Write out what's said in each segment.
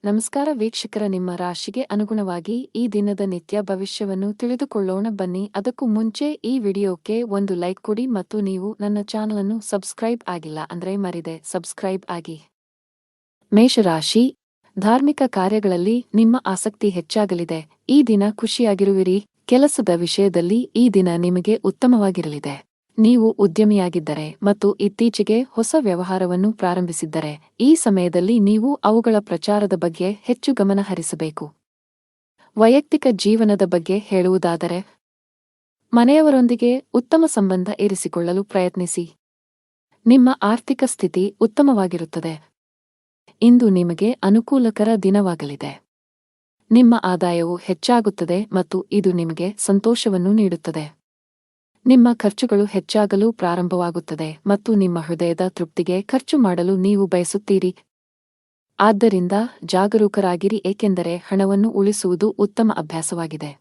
ನಮಸ್ಕಾರ ವೀಕ್ಷಕರ, ನಿಮ್ಮ ರಾಶಿಗೆ ಅನುಗುಣವಾಗಿ ಈ ದಿನದ ನಿತ್ಯ ಭವಿಷ್ಯವನ್ನು ತಿಳಿದುಕೊಳ್ಳೋಣ ಬನ್ನಿ. ಅದಕ್ಕೂ ಮುಂಚೆ ಈ ವಿಡಿಯೋಕ್ಕೆ ಒಂದು ಲೈಕ್ ಕೊಡಿ ಮತ್ತು ನೀವು ನನ್ನ ಚಾನಲ್ ಅನ್ನು ಸಬ್ಸ್ಕ್ರೈಬ್ ಆಗಿಲ್ಲ ಅಂದ್ರೆ ಮರಿದೆ ಸಬ್ಸ್ಕ್ರೈಬ್ ಆಗಿ. ಮೇಷರಾಶಿ, ಧಾರ್ಮಿಕ ಕಾರ್ಯಗಳಲ್ಲಿ ನಿಮ್ಮ ಆಸಕ್ತಿ ಹೆಚ್ಚಾಗಲಿದೆ. ಈ ದಿನ ಖುಷಿಯಾಗಿರುವಿರಿ. ಕೆಲಸದ ವಿಷಯದಲ್ಲಿ ಈ ದಿನ ನಿಮಗೆ ಉತ್ತಮವಾಗಿರಲಿದೆ. ನೀವು ಉದ್ಯಮಿಯಾಗಿದ್ದರೆ ಮತ್ತು ಇತ್ತೀಚೆಗೆ ಹೊಸ ವ್ಯವಹಾರವನ್ನು ಪ್ರಾರಂಭಿಸಿದ್ದರೆ ಈ ಸಮಯದಲ್ಲಿ ನೀವು ಅವುಗಳ ಪ್ರಚಾರದ ಬಗ್ಗೆ ಹೆಚ್ಚು ಗಮನ ಹರಿಸಬೇಕು. ವೈಯಕ್ತಿಕ ಜೀವನದ ಬಗ್ಗೆ ಹೇಳುವುದಾದರೆ, ಮನೆಯವರೊಂದಿಗೆ ಉತ್ತಮ ಸಂಬಂಧ ಇರಿಸಿಕೊಳ್ಳಲು ಪ್ರಯತ್ನಿಸಿ. ನಿಮ್ಮ ಆರ್ಥಿಕ ಸ್ಥಿತಿ ಉತ್ತಮವಾಗಿರುತ್ತದೆ. ಇಂದು ನಿಮಗೆ ಅನುಕೂಲಕರ ದಿನವಾಗಲಿದೆ. ನಿಮ್ಮ ಆದಾಯವು ಹೆಚ್ಚಾಗುತ್ತದೆ ಮತ್ತು ಇದು ನಿಮಗೆ ಸಂತೋಷವನ್ನು ನೀಡುತ್ತದೆ. ನಿಮ್ಮ ಖರ್ಚುಗಳು ಹೆಚ್ಚಾಗಲು ಪ್ರಾರಂಭವಾಗುತ್ತದೆ ಮತ್ತು ನಿಮ್ಮ ಹೃದಯದ ತೃಪ್ತಿಗೆ ಖರ್ಚು ಮಾಡಲು ನೀವು ಬಯಸುತ್ತೀರಿ. ಆದ್ದರಿಂದ ಜಾಗರೂಕರಾಗಿರಿ, ಏಕೆಂದರೆ ಹಣವನ್ನು ಉಳಿಸುವುದು ಉತ್ತಮ ಅಭ್ಯಾಸವಾಗಿದೆ.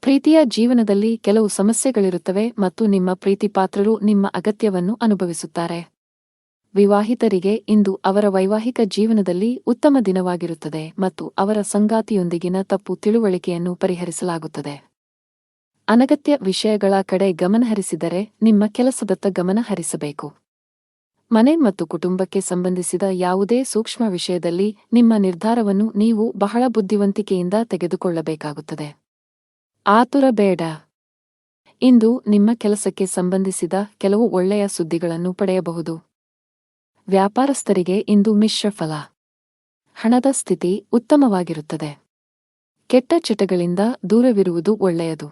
ಪ್ರೀತಿಯ ಜೀವನದಲ್ಲಿ ಕೆಲವು ಸಮಸ್ಯೆಗಳಿರುತ್ತವೆ ಮತ್ತು ನಿಮ್ಮ ಪ್ರೀತಿಪಾತ್ರರು ನಿಮ್ಮ ಅಗತ್ಯವನ್ನು ಅನುಭವಿಸುತ್ತಾರೆ. ವಿವಾಹಿತರಿಗೆ ಇಂದು ಅವರ ವೈವಾಹಿಕ ಜೀವನದಲ್ಲಿ ಉತ್ತಮ ದಿನವಾಗಿರುತ್ತದೆ ಮತ್ತು ಅವರ ಸಂಗಾತಿಯೊಂದಿಗಿನ ತಪ್ಪು ತಿಳುವಳಿಕೆಯನ್ನು ಪರಿಹರಿಸಲಾಗುತ್ತದೆ. ಅನಗತ್ಯ ವಿಷಯಗಳ ಕಡೆ ಗಮನಹರಿಸಿದರೆ ನಿಮ್ಮ ಕೆಲಸದತ್ತ ಗಮನ ಹರಿಸಬೇಕು. ಮನೆ ಮತ್ತು ಕುಟುಂಬಕ್ಕೆ ಸಂಬಂಧಿಸಿದ ಯಾವುದೇ ಸೂಕ್ಷ್ಮ ವಿಷಯದಲ್ಲಿ ನಿಮ್ಮ ನಿರ್ಧಾರವನ್ನು ನೀವು ಬಹಳ ಬುದ್ಧಿವಂತಿಕೆಯಿಂದ ತೆಗೆದುಕೊಳ್ಳಬೇಕಾಗುತ್ತದೆ. ಆತುರ ಬೇಡ. ಇಂದು ನಿಮ್ಮ ಕೆಲಸಕ್ಕೆ ಸಂಬಂಧಿಸಿದ ಕೆಲವು ಒಳ್ಳೆಯ ಸುದ್ದಿಗಳನ್ನು ಪಡೆಯಬಹುದು. ವ್ಯಾಪಾರಸ್ಥರಿಗೆ ಇಂದು ಮಿಶ್ರ ಫಲ. ಹಣದ ಸ್ಥಿತಿ ಉತ್ತಮವಾಗಿರುತ್ತದೆ. ಕೆಟ್ಟ ಚಟಗಳಿಂದ ದೂರವಿರುವುದು ಒಳ್ಳೆಯದು.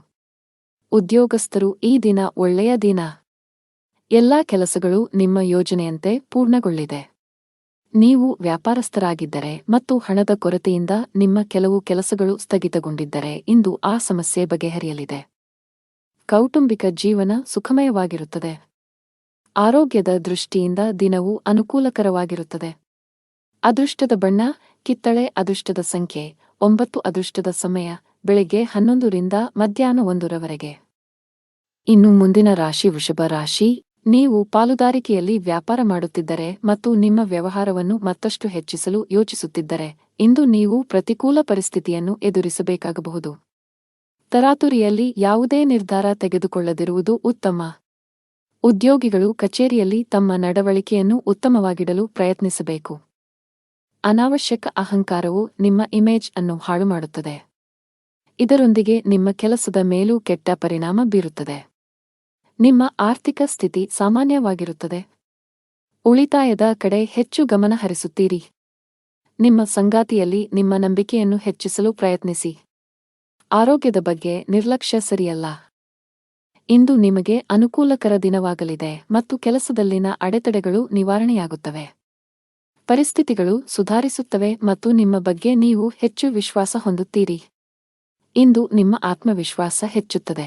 ಉದ್ಯೋಗಸ್ಥರು ಈ ದಿನ ಒಳ್ಳೆಯ ದಿನ. ಎಲ್ಲಾ ಕೆಲಸಗಳು ನಿಮ್ಮ ಯೋಜನೆಯಂತೆ ಪೂರ್ಣಗೊಳ್ಳಿದೆ. ನೀವು ವ್ಯಾಪಾರಸ್ಥರಾಗಿದ್ದರೆ ಮತ್ತು ಹಣದ ಕೊರತೆಯಿಂದ ನಿಮ್ಮ ಕೆಲವು ಕೆಲಸಗಳು ಸ್ಥಗಿತಗೊಂಡಿದ್ದರೆ ಇಂದು ಆ ಸಮಸ್ಯೆ ಬಗೆಹರಿಯಲಿದೆ. ಕೌಟುಂಬಿಕ ಜೀವನ ಸುಖಮಯವಾಗಿರುತ್ತದೆ. ಆರೋಗ್ಯದ ದೃಷ್ಟಿಯಿಂದ ದಿನವು ಅನುಕೂಲಕರವಾಗಿರುತ್ತದೆ. ಅದೃಷ್ಟದ ಬಣ್ಣ ಕಿತ್ತಳೆ. ಅದೃಷ್ಟದ ಸಂಖ್ಯೆ 9. ಅದೃಷ್ಟದ ಸಮಯ ಬೆಳಿಗ್ಗೆ 11 ರಿಂದ ಮಧ್ಯಾಹ್ನ 1 ರವರೆಗೆ. ಇನ್ನು ಮುಂದಿನ ರಾಶಿ ವೃಷಭ ರಾಶಿ. ನೀವು ಪಾಲುದಾರಿಕೆಯಲ್ಲಿ ವ್ಯಾಪಾರ ಮಾಡುತ್ತಿದ್ದರೆ ಮತ್ತು ನಿಮ್ಮ ವ್ಯವಹಾರವನ್ನು ಮತ್ತಷ್ಟು ಹೆಚ್ಚಿಸಲು ಯೋಚಿಸುತ್ತಿದ್ದರೆ ಇಂದು ನೀವು ಪ್ರತಿಕೂಲ ಪರಿಸ್ಥಿತಿಯನ್ನು ಎದುರಿಸಬೇಕಾಗಬಹುದು. ತರಾತುರಿಯಲ್ಲಿ ಯಾವುದೇ ನಿರ್ಧಾರ ತೆಗೆದುಕೊಳ್ಳದಿರುವುದು ಉತ್ತಮ. ಉದ್ಯೋಗಿಗಳು ಕಚೇರಿಯಲ್ಲಿ ತಮ್ಮ ನಡವಳಿಕೆಯನ್ನು ಉತ್ತಮವಾಗಿಡಲು ಪ್ರಯತ್ನಿಸಬೇಕು. ಅನಾವಶ್ಯಕ ಅಹಂಕಾರವು ನಿಮ್ಮ ಇಮೇಜ್ ಅನ್ನು ಹಾಳುಮಾಡುತ್ತದೆ. ಇದರೊಂದಿಗೆ ನಿಮ್ಮ ಕೆಲಸದ ಮೇಲೂ ಕೆಟ್ಟ ಪರಿಣಾಮ ಬೀರುತ್ತದೆ. ನಿಮ್ಮ ಆರ್ಥಿಕ ಸ್ಥಿತಿ ಸಾಮಾನ್ಯವಾಗಿರುತ್ತದೆ. ಉಳಿತಾಯದ ಕಡೆ ಹೆಚ್ಚು ಗಮನ ಹರಿಸುತ್ತೀರಿ. ನಿಮ್ಮ ಸಂಗಾತಿಯಲ್ಲಿ ನಿಮ್ಮ ನಂಬಿಕೆಯನ್ನು ಹೆಚ್ಚಿಸಲು ಪ್ರಯತ್ನಿಸಿ. ಆರೋಗ್ಯದ ಬಗ್ಗೆ ನಿರ್ಲಕ್ಷ್ಯ ಸರಿಯಲ್ಲ. ಇಂದು ನಿಮಗೆ ಅನುಕೂಲಕರ ದಿನವಾಗಲಿದೆ ಮತ್ತು ಕೆಲಸದಲ್ಲಿನ ಅಡೆತಡೆಗಳು ನಿವಾರಣೆಯಾಗುತ್ತವೆ. ಪರಿಸ್ಥಿತಿಗಳು ಸುಧಾರಿಸುತ್ತವೆ ಮತ್ತು ನಿಮ್ಮ ಬಗ್ಗೆ ನೀವು ಹೆಚ್ಚು ವಿಶ್ವಾಸ ಹೊಂದುತ್ತೀರಿ. ಇಂದು ನಿಮ್ಮ ಆತ್ಮವಿಶ್ವಾಸ ಹೆಚ್ಚುತ್ತದೆ.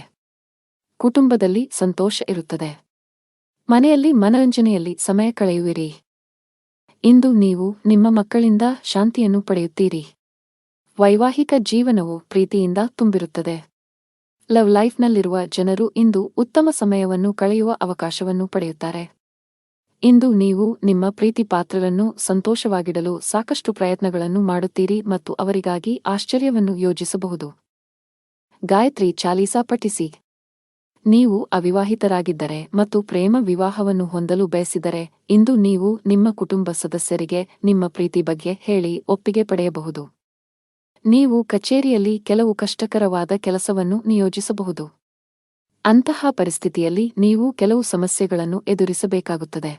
ಕುಟುಂಬದಲ್ಲಿ ಸಂತೋಷ ಇರುತ್ತದೆ. ಮನೆಯಲ್ಲಿ ಮನರಂಜನೆಯಲ್ಲಿ ಸಮಯ ಕಳೆಯುವಿರಿ. ಇಂದು ನೀವು ನಿಮ್ಮ ಮಕ್ಕಳಿಂದ ಶಾಂತಿಯನ್ನು ಪಡೆಯುತ್ತೀರಿ. ವೈವಾಹಿಕ ಜೀವನವು ಪ್ರೀತಿಯಿಂದ ತುಂಬಿರುತ್ತದೆ. ಲವ್ ಲೈಫ್ನಲ್ಲಿರುವ ಜನರು ಇಂದು ಉತ್ತಮ ಸಮಯವನ್ನು ಕಳೆಯುವ ಅವಕಾಶವನ್ನು ಪಡೆಯುತ್ತಾರೆ. ಇಂದು ನೀವು ನಿಮ್ಮ ಪ್ರೀತಿಪಾತ್ರರನ್ನು ಸಂತೋಷವಾಗಿಡಲು ಸಾಕಷ್ಟು ಪ್ರಯತ್ನಗಳನ್ನು ಮಾಡುತ್ತೀರಿ ಮತ್ತು ಅವರಿಗಾಗಿ ಆಶ್ಚರ್ಯವನ್ನು ಯೋಜಿಸಬಹುದು. ಗಾಯತ್ರಿ ಚಾಲೀಸಾ ಪಠಿಸಿ. ನೀವು ಅವಿವಾಹಿತರಾಗಿದ್ದರೆ ಮತ್ತು ಪ್ರೇಮ ವಿವಾಹವನ್ನು ಹೊಂದಲು ಬಯಸಿದರೆ ಇಂದು ನೀವು ನಿಮ್ಮ ಕುಟುಂಬ ಸದಸ್ಯರಿಗೆ ನಿಮ್ಮ ಪ್ರೀತಿ ಬಗ್ಗೆ ಹೇಳಿ ಒಪ್ಪಿಗೆ ಪಡೆಯಬಹುದು. ನೀವು ಕಚೇರಿಯಲ್ಲಿ ಕೆಲವು ಕಷ್ಟಕರವಾದ ಕೆಲಸವನ್ನು ನಿಯೋಜಿಸಬಹುದು. ಅಂತಹ ಪರಿಸ್ಥಿತಿಯಲ್ಲಿ ನೀವು ಕೆಲವು ಸಮಸ್ಯೆಗಳನ್ನು ಎದುರಿಸಬೇಕಾಗುತ್ತದೆ.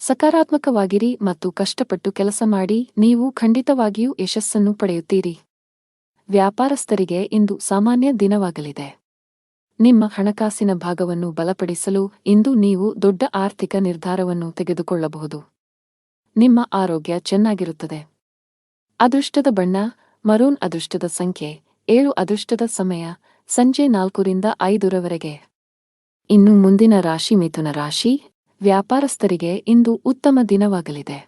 ಸಕಾರಾತ್ಮಕವಾಗಿರಿ ಮತ್ತು ಕಷ್ಟಪಟ್ಟು ಕೆಲಸ ಮಾಡಿ, ನೀವು ಖಂಡಿತವಾಗಿಯೂ ಯಶಸ್ಸನ್ನು ಪಡೆಯುತ್ತೀರಿ. ವ್ಯಾಪಾರಸ್ಥರಿಗೆ ಇಂದು ಸಾಮಾನ್ಯ ದಿನವಾಗಲಿದೆ. ನಿಮ್ಮ ಹಣಕಾಸಿನ ಭಾಗವನ್ನು ಬಲಪಡಿಸಲು ಇಂದು ನೀವು ದೊಡ್ಡ ಆರ್ಥಿಕ ನಿರ್ಧಾರವನ್ನು ತೆಗೆದುಕೊಳ್ಳಬಹುದು. ನಿಮ್ಮ ಆರೋಗ್ಯ ಚೆನ್ನಾಗಿರುತ್ತದೆ. ಅದೃಷ್ಟದ ಬಣ್ಣ ಮರೂನ್. ಅದೃಷ್ಟದ ಸಂಖ್ಯೆ 7. ಅದೃಷ್ಟದ ಸಮಯ ಸಂಜೆ 4 ರಿಂದ 5 ರವರೆಗೆ. ಇನ್ನು ಮುಂದಿನ ರಾಶಿ ಮಿಥುನ ರಾಶಿ. ವ್ಯಾಪಾರಸ್ಥರಿಗೆ ಇಂದು ಉತ್ತಮ ದಿನವಾಗಲಿದೆ.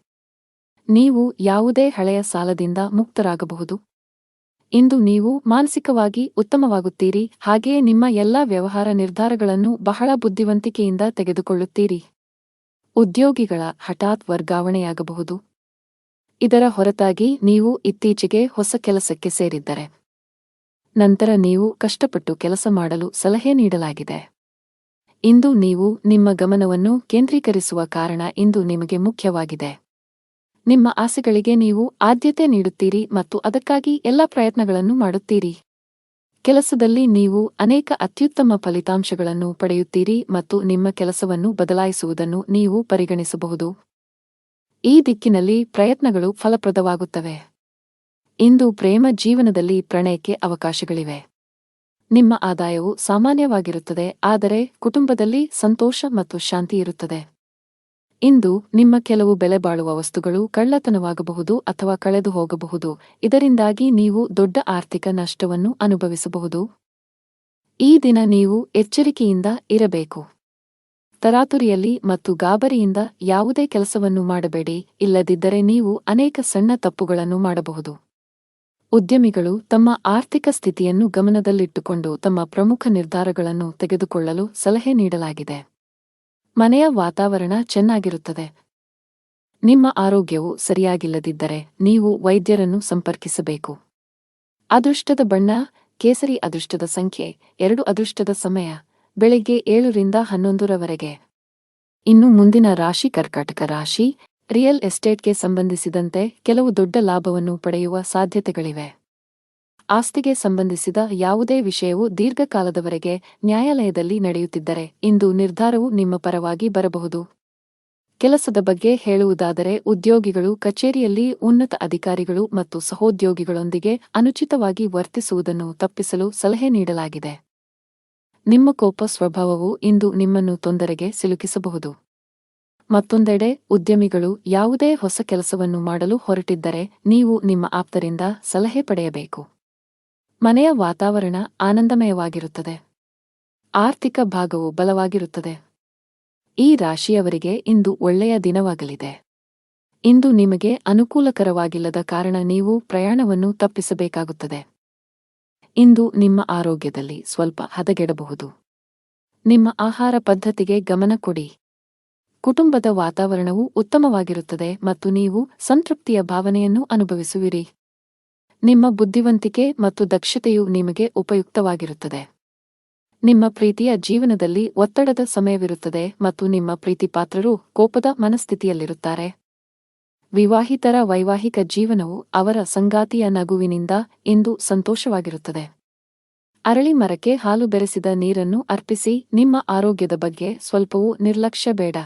ನೀವು ಯಾವುದೇ ಹಳೆಯ ಸಾಲದಿಂದ ಮುಕ್ತರಾಗಬಹುದು. ಇಂದು ನೀವು ಮಾನಸಿಕವಾಗಿ ಉತ್ತಮವಾಗುತ್ತೀರಿ, ಹಾಗೆಯೇ ನಿಮ್ಮ ಎಲ್ಲಾ ವ್ಯವಹಾರ ನಿರ್ಧಾರಗಳನ್ನು ಬಹಳ ಬುದ್ಧಿವಂತಿಕೆಯಿಂದ ತೆಗೆದುಕೊಳ್ಳುತ್ತೀರಿ. ಉದ್ಯೋಗಿಗಳ ಹಠಾತ್ ವರ್ಗಾವಣೆಯಾಗಬಹುದು. ಇದರ ಹೊರತಾಗಿ ನೀವು ಇತ್ತೀಚೆಗೆ ಹೊಸ ಕೆಲಸಕ್ಕೆ ಸೇರಿದ್ದರೆ ನಂತರ ನೀವು ಕಷ್ಟಪಟ್ಟು ಕೆಲಸ ಮಾಡಲು ಸಲಹೆ ನೀಡಲಾಗಿದೆ. ಇಂದು ನೀವು ನಿಮ್ಮ ಗಮನವನ್ನು ಕೇಂದ್ರೀಕರಿಸುವ ಕಾರಣ ಇಂದು ನಿಮಗೆ ಮುಖ್ಯವಾಗಿದೆ. ನಿಮ್ಮ ಆಸೆಗಳಿಗೆ ನೀವು ಆದ್ಯತೆ ನೀಡುತ್ತೀರಿ ಮತ್ತು ಅದಕ್ಕಾಗಿ ಎಲ್ಲ ಪ್ರಯತ್ನಗಳನ್ನು ಮಾಡುತ್ತೀರಿ. ಕೆಲಸದಲ್ಲಿ ನೀವು ಅನೇಕ ಅತ್ಯುತ್ತಮ ಫಲಿತಾಂಶಗಳನ್ನು ಪಡೆಯುತ್ತೀರಿ ಮತ್ತು ನಿಮ್ಮ ಕೆಲಸವನ್ನು ಬದಲಾಯಿಸುವುದನ್ನು ನೀವು ಪರಿಗಣಿಸಬಹುದು. ಈ ದಿಕ್ಕಿನಲ್ಲಿ ಪ್ರಯತ್ನಗಳು ಫಲಪ್ರದವಾಗುತ್ತವೆ. ಇಂದು ಪ್ರೇಮ ಜೀವನದಲ್ಲಿ ಪ್ರಣಯಕ್ಕೆ ಅವಕಾಶಗಳಿವೆ. ನಿಮ್ಮ ಆದಾಯವು ಸಾಮಾನ್ಯವಾಗಿರುತ್ತದೆ, ಆದರೆ ಕುಟುಂಬದಲ್ಲಿ ಸಂತೋಷ ಮತ್ತು ಶಾಂತಿ ಇರುತ್ತದೆ. ಇಂದು ನಿಮ್ಮ ಕೆಲವು ಬೆಲೆಬಾಳುವ ವಸ್ತುಗಳು ಕಳ್ಳತನವಾಗಬಹುದು ಅಥವಾ ಕಳೆದು ಹೋಗಬಹುದು, ಇದರಿಂದಾಗಿ ನೀವು ದೊಡ್ಡ ಆರ್ಥಿಕ ನಷ್ಟವನ್ನು ಅನುಭವಿಸಬಹುದು. ಈ ದಿನ ನೀವು ಎಚ್ಚರಿಕೆಯಿಂದ ಇರಬೇಕು. ತರಾತುರಿಯಲ್ಲಿ ಮತ್ತು ಗಾಬರಿಯಿಂದ ಯಾವುದೇ ಕೆಲಸವನ್ನು ಮಾಡಬೇಡಿ, ಇಲ್ಲದಿದ್ದರೆ ನೀವು ಅನೇಕ ಸಣ್ಣ ತಪ್ಪುಗಳನ್ನು ಮಾಡಬಹುದು. ಉದ್ಯಮಿಗಳು ತಮ್ಮ ಆರ್ಥಿಕ ಸ್ಥಿತಿಯನ್ನು ಗಮನದಲ್ಲಿಟ್ಟುಕೊಂಡು ತಮ್ಮ ಪ್ರಮುಖ ನಿರ್ಧಾರಗಳನ್ನು ತೆಗೆದುಕೊಳ್ಳಲು ಸಲಹೆ ನೀಡಲಾಗಿದೆ. ಮನೆಯ ವಾತಾವರಣ ಚೆನ್ನಾಗಿರುತ್ತದೆ. ನಿಮ್ಮ ಆರೋಗ್ಯವು ಸರಿಯಾಗಿಲ್ಲದಿದ್ದರೆ ನೀವು ವೈದ್ಯರನ್ನು ಸಂಪರ್ಕಿಸಬೇಕು. ಅದೃಷ್ಟದ ಬಣ್ಣ ಕೇಸರಿ. ಅದೃಷ್ಟದ ಸಂಖ್ಯೆ 2. ಅದೃಷ್ಟದ ಸಮಯ ಬೆಳಗ್ಗೆ 7 ರಿಂದ 11 ರವರೆಗೆ. ಇನ್ನು ಮುಂದಿನ ರಾಶಿ ಕರ್ಕಾಟಕ ರಾಶಿ. ರಿಯಲ್ ಎಸ್ಟೇಟ್ಗೆ ಸಂಬಂಧಿಸಿದಂತೆ ಕೆಲವು ದೊಡ್ಡ ಲಾಭವನ್ನು ಪಡೆಯುವ ಸಾಧ್ಯತೆಗಳಿವೆ. ಆಸ್ತಿಗೆ ಸಂಬಂಧಿಸಿದ ಯಾವುದೇ ವಿಷಯವು ದೀರ್ಘಕಾಲದವರೆಗೆ ನ್ಯಾಯಾಲಯದಲ್ಲಿ ನಡೆಯುತ್ತಿದ್ದರೆ ಇಂದು ನಿರ್ಧಾರವು ನಿಮ್ಮ ಪರವಾಗಿ ಬರಬಹುದು. ಕೆಲಸದ ಬಗ್ಗೆ ಹೇಳುವುದಾದರೆ, ಉದ್ಯೋಗಿಗಳು ಕಚೇರಿಯಲ್ಲಿ ಉನ್ನತ ಅಧಿಕಾರಿಗಳು ಮತ್ತು ಸಹೋದ್ಯೋಗಿಗಳೊಂದಿಗೆ ಅನುಚಿತವಾಗಿ ವರ್ತಿಸುವುದನ್ನು ತಪ್ಪಿಸಲು ಸಲಹೆ ನೀಡಲಾಗಿದೆ. ನಿಮ್ಮ ಕೋಪ ಸ್ವಭಾವವು ಇಂದು ನಿಮ್ಮನ್ನು ತೊಂದರೆಗೆ ಸಿಲುಕಿಸಬಹುದು. ಮತ್ತೊಂದೆಡೆ, ಉದ್ಯಮಿಗಳು ಯಾವುದೇ ಹೊಸ ಕೆಲಸವನ್ನು ಮಾಡಲು ಹೊರಟಿದ್ದರೆ ನೀವು ನಿಮ್ಮ ಆಪ್ತರಿಂದ ಸಲಹೆ ಪಡೆಯಬೇಕು. ಮನೆಯ ವಾತಾವರಣ ಆನಂದಮಯವಾಗಿರುತ್ತದೆ. ಆರ್ಥಿಕ ಭಾಗವು ಬಲವಾಗಿರುತ್ತದೆ. ಈ ರಾಶಿಯವರಿಗೆ ಇಂದು ಒಳ್ಳೆಯ ದಿನವಾಗಲಿದೆ. ಇಂದು ನಿಮಗೆ ಅನುಕೂಲಕರವಾಗಿಲ್ಲದ ಕಾರಣ ನೀವು ಪ್ರಯಾಣವನ್ನು ತಪ್ಪಿಸಬೇಕಾಗುತ್ತದೆ. ಇಂದು ನಿಮ್ಮ ಆರೋಗ್ಯದಲ್ಲಿ ಸ್ವಲ್ಪ ಹದಗೆಡಬಹುದು. ನಿಮ್ಮ ಆಹಾರ ಪದ್ಧತಿಗೆ ಗಮನ ಕೊಡಿ. ಕುಟುಂಬದ ವಾತಾವರಣವು ಉತ್ತಮವಾಗಿರುತ್ತದೆ ಮತ್ತು ನೀವು ಸಂತೃಪ್ತಿಯ ಭಾವನೆಯನ್ನು ಅನುಭವಿಸುವಿರಿ. ನಿಮ್ಮ ಬುದ್ಧಿವಂತಿಕೆ ಮತ್ತು ದಕ್ಷತೆಯು ನಿಮಗೆ ಉಪಯುಕ್ತವಾಗಿರುತ್ತದೆ. ನಿಮ್ಮ ಪ್ರೀತಿಯ ಜೀವನದಲ್ಲಿ ಒತ್ತಡದ ಸಮಯವಿರುತ್ತದೆ ಮತ್ತು ನಿಮ್ಮ ಪ್ರೀತಿಪಾತ್ರರು ಕೋಪದ ಮನಸ್ಥಿತಿಯಲ್ಲಿರುತ್ತಾರೆ. ವಿವಾಹಿತರ ವೈವಾಹಿಕ ಜೀವನವು ಅವರ ಸಂಗಾತಿಯ ನಗುವಿನಿಂದ ಇಂದು ಸಂತೋಷವಾಗಿರುತ್ತದೆ. ಅರಳಿ ಮರಕ್ಕೆ ಹಾಲು ಬೆರೆಸಿದ ನೀರನ್ನು ಅರ್ಪಿಸಿ. ನಿಮ್ಮ ಆರೋಗ್ಯದ ಬಗ್ಗೆ ಸ್ವಲ್ಪವೂ ನಿರ್ಲಕ್ಷ್ಯ ಬೇಡ.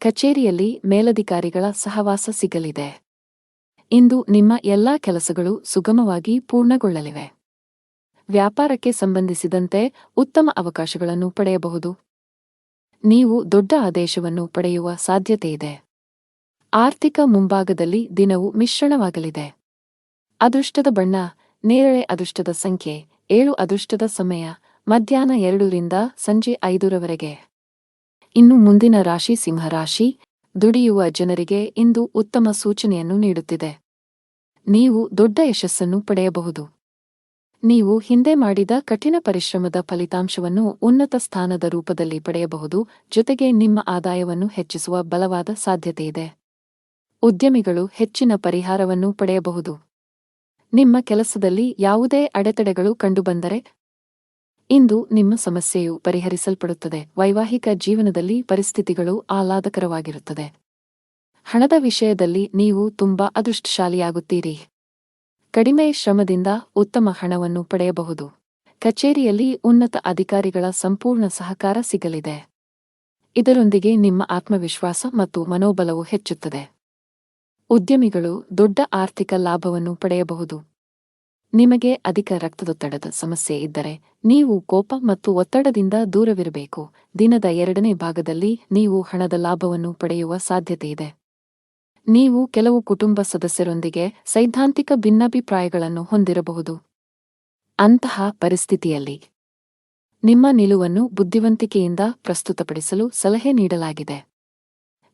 ಕಚೇರಿಯಲ್ಲಿ ಮೇಲಧಿಕಾರಿಗಳ ಸಹವಾಸ ಸಿಗಲಿದೆ. ಇಂದು ನಿಮ್ಮ ಎಲ್ಲಾ ಕೆಲಸಗಳು ಸುಗಮವಾಗಿ ಪೂರ್ಣಗೊಳ್ಳಲಿವೆ. ವ್ಯಾಪಾರಕ್ಕೆ ಸಂಬಂಧಿಸಿದಂತೆ ಉತ್ತಮ ಅವಕಾಶಗಳನ್ನು ಪಡೆಯಬಹುದು. ನೀವು ದೊಡ್ಡ ಆದೇಶವನ್ನು ಪಡೆಯುವ ಸಾಧ್ಯತೆಯಿದೆ. ಆರ್ಥಿಕ ಮುಂಭಾಗದಲ್ಲಿ ದಿನವು ಮಿಶ್ರಣವಾಗಲಿದೆ. ಅದೃಷ್ಟದ ಬಣ್ಣ ನೇರಳೆ. ಅದೃಷ್ಟದ ಸಂಖ್ಯೆ 7. ಅದೃಷ್ಟದ ಸಮಯ ಮಧ್ಯಾಹ್ನ 2 ರಿಂದ ಸಂಜೆ 5 ರವರೆಗೆ. ಇನ್ನು ಮುಂದಿನ ರಾಶಿ ಸಿಂಹರಾಶಿ. ದುಡಿಯುವ ಜನರಿಗೆ ಇಂದು ಉತ್ತಮ ಸೂಚನೆಯನ್ನು ನೀಡುತ್ತಿದೆ. ನೀವು ದೊಡ್ಡ ಯಶಸ್ಸನ್ನು ಪಡೆಯಬಹುದು. ನೀವು ಹಿಂದೆ ಮಾಡಿದ ಕಠಿಣ ಪರಿಶ್ರಮದ ಫಲಿತಾಂಶವನ್ನು ಉನ್ನತ ಸ್ಥಾನದ ರೂಪದಲ್ಲಿ ಪಡೆಯಬಹುದು, ಜೊತೆಗೆ ನಿಮ್ಮ ಆದಾಯವನ್ನು ಹೆಚ್ಚಿಸುವ ಬಲವಾದ ಸಾಧ್ಯತೆಯಿದೆ. ಉದ್ಯಮಿಗಳು ಹೆಚ್ಚಿನ ಪರಿಹಾರವನ್ನು ಪಡೆಯಬಹುದು. ನಿಮ್ಮ ಕೆಲಸದಲ್ಲಿ ಯಾವುದೇ ಅಡೆತಡೆಗಳು ಕಂಡುಬಂದರೆ ಇಂದು ನಿಮ್ಮ ಸಮಸ್ಯೆಯು ಪರಿಹರಿಸಲ್ಪಡುತ್ತದೆ. ವೈವಾಹಿಕ ಜೀವನದಲ್ಲಿ ಪರಿಸ್ಥಿತಿಗಳು ಆಹ್ಲಾದಕರವಾಗಿರುತ್ತದೆ. ಹಣದ ವಿಷಯದಲ್ಲಿ ನೀವು ತುಂಬಾ ಅದೃಷ್ಟಶಾಲಿಯಾಗುತ್ತೀರಿ. ಕಡಿಮೆ ಶ್ರಮದಿಂದ ಉತ್ತಮ ಹಣವನ್ನು ಪಡೆಯಬಹುದು. ಕಚೇರಿಯಲ್ಲಿ ಉನ್ನತ ಅಧಿಕಾರಿಗಳ ಸಂಪೂರ್ಣ ಸಹಕಾರ ಸಿಗಲಿದೆ. ಇದರೊಂದಿಗೆ ನಿಮ್ಮ ಆತ್ಮವಿಶ್ವಾಸ ಮತ್ತು ಮನೋಬಲವು ಹೆಚ್ಚುತ್ತದೆ. ಉದ್ಯಮಿಗಳು ದೊಡ್ಡ ಆರ್ಥಿಕ ಲಾಭವನ್ನು ಪಡೆಯಬಹುದು. ನಿಮಗೆ ಅಧಿಕ ರಕ್ತದೊತ್ತಡದ ಸಮಸ್ಯೆ ಇದ್ದರೆ ನೀವು ಕೋಪ ಮತ್ತು ಒತ್ತಡದಿಂದ ದೂರವಿರಬೇಕು. ದಿನದ 2ನೇ ಭಾಗದಲ್ಲಿ ನೀವು ಹಣದ ಲಾಭವನ್ನು ಪಡೆಯುವ ಸಾಧ್ಯತೆಯಿದೆ. ನೀವು ಕೆಲವು ಕುಟುಂಬ ಸದಸ್ಯರೊಂದಿಗೆ ಸೈದ್ಧಾಂತಿಕ ಭಿನ್ನಾಭಿಪ್ರಾಯಗಳನ್ನು ಹೊಂದಿರಬಹುದು. ಅಂತಹ ಪರಿಸ್ಥಿತಿಯಲ್ಲಿ ನಿಮ್ಮ ನಿಲುವನ್ನು ಬುದ್ಧಿವಂತಿಕೆಯಿಂದ ಪ್ರಸ್ತುತಪಡಿಸಲು ಸಲಹೆ ನೀಡಲಾಗಿದೆ.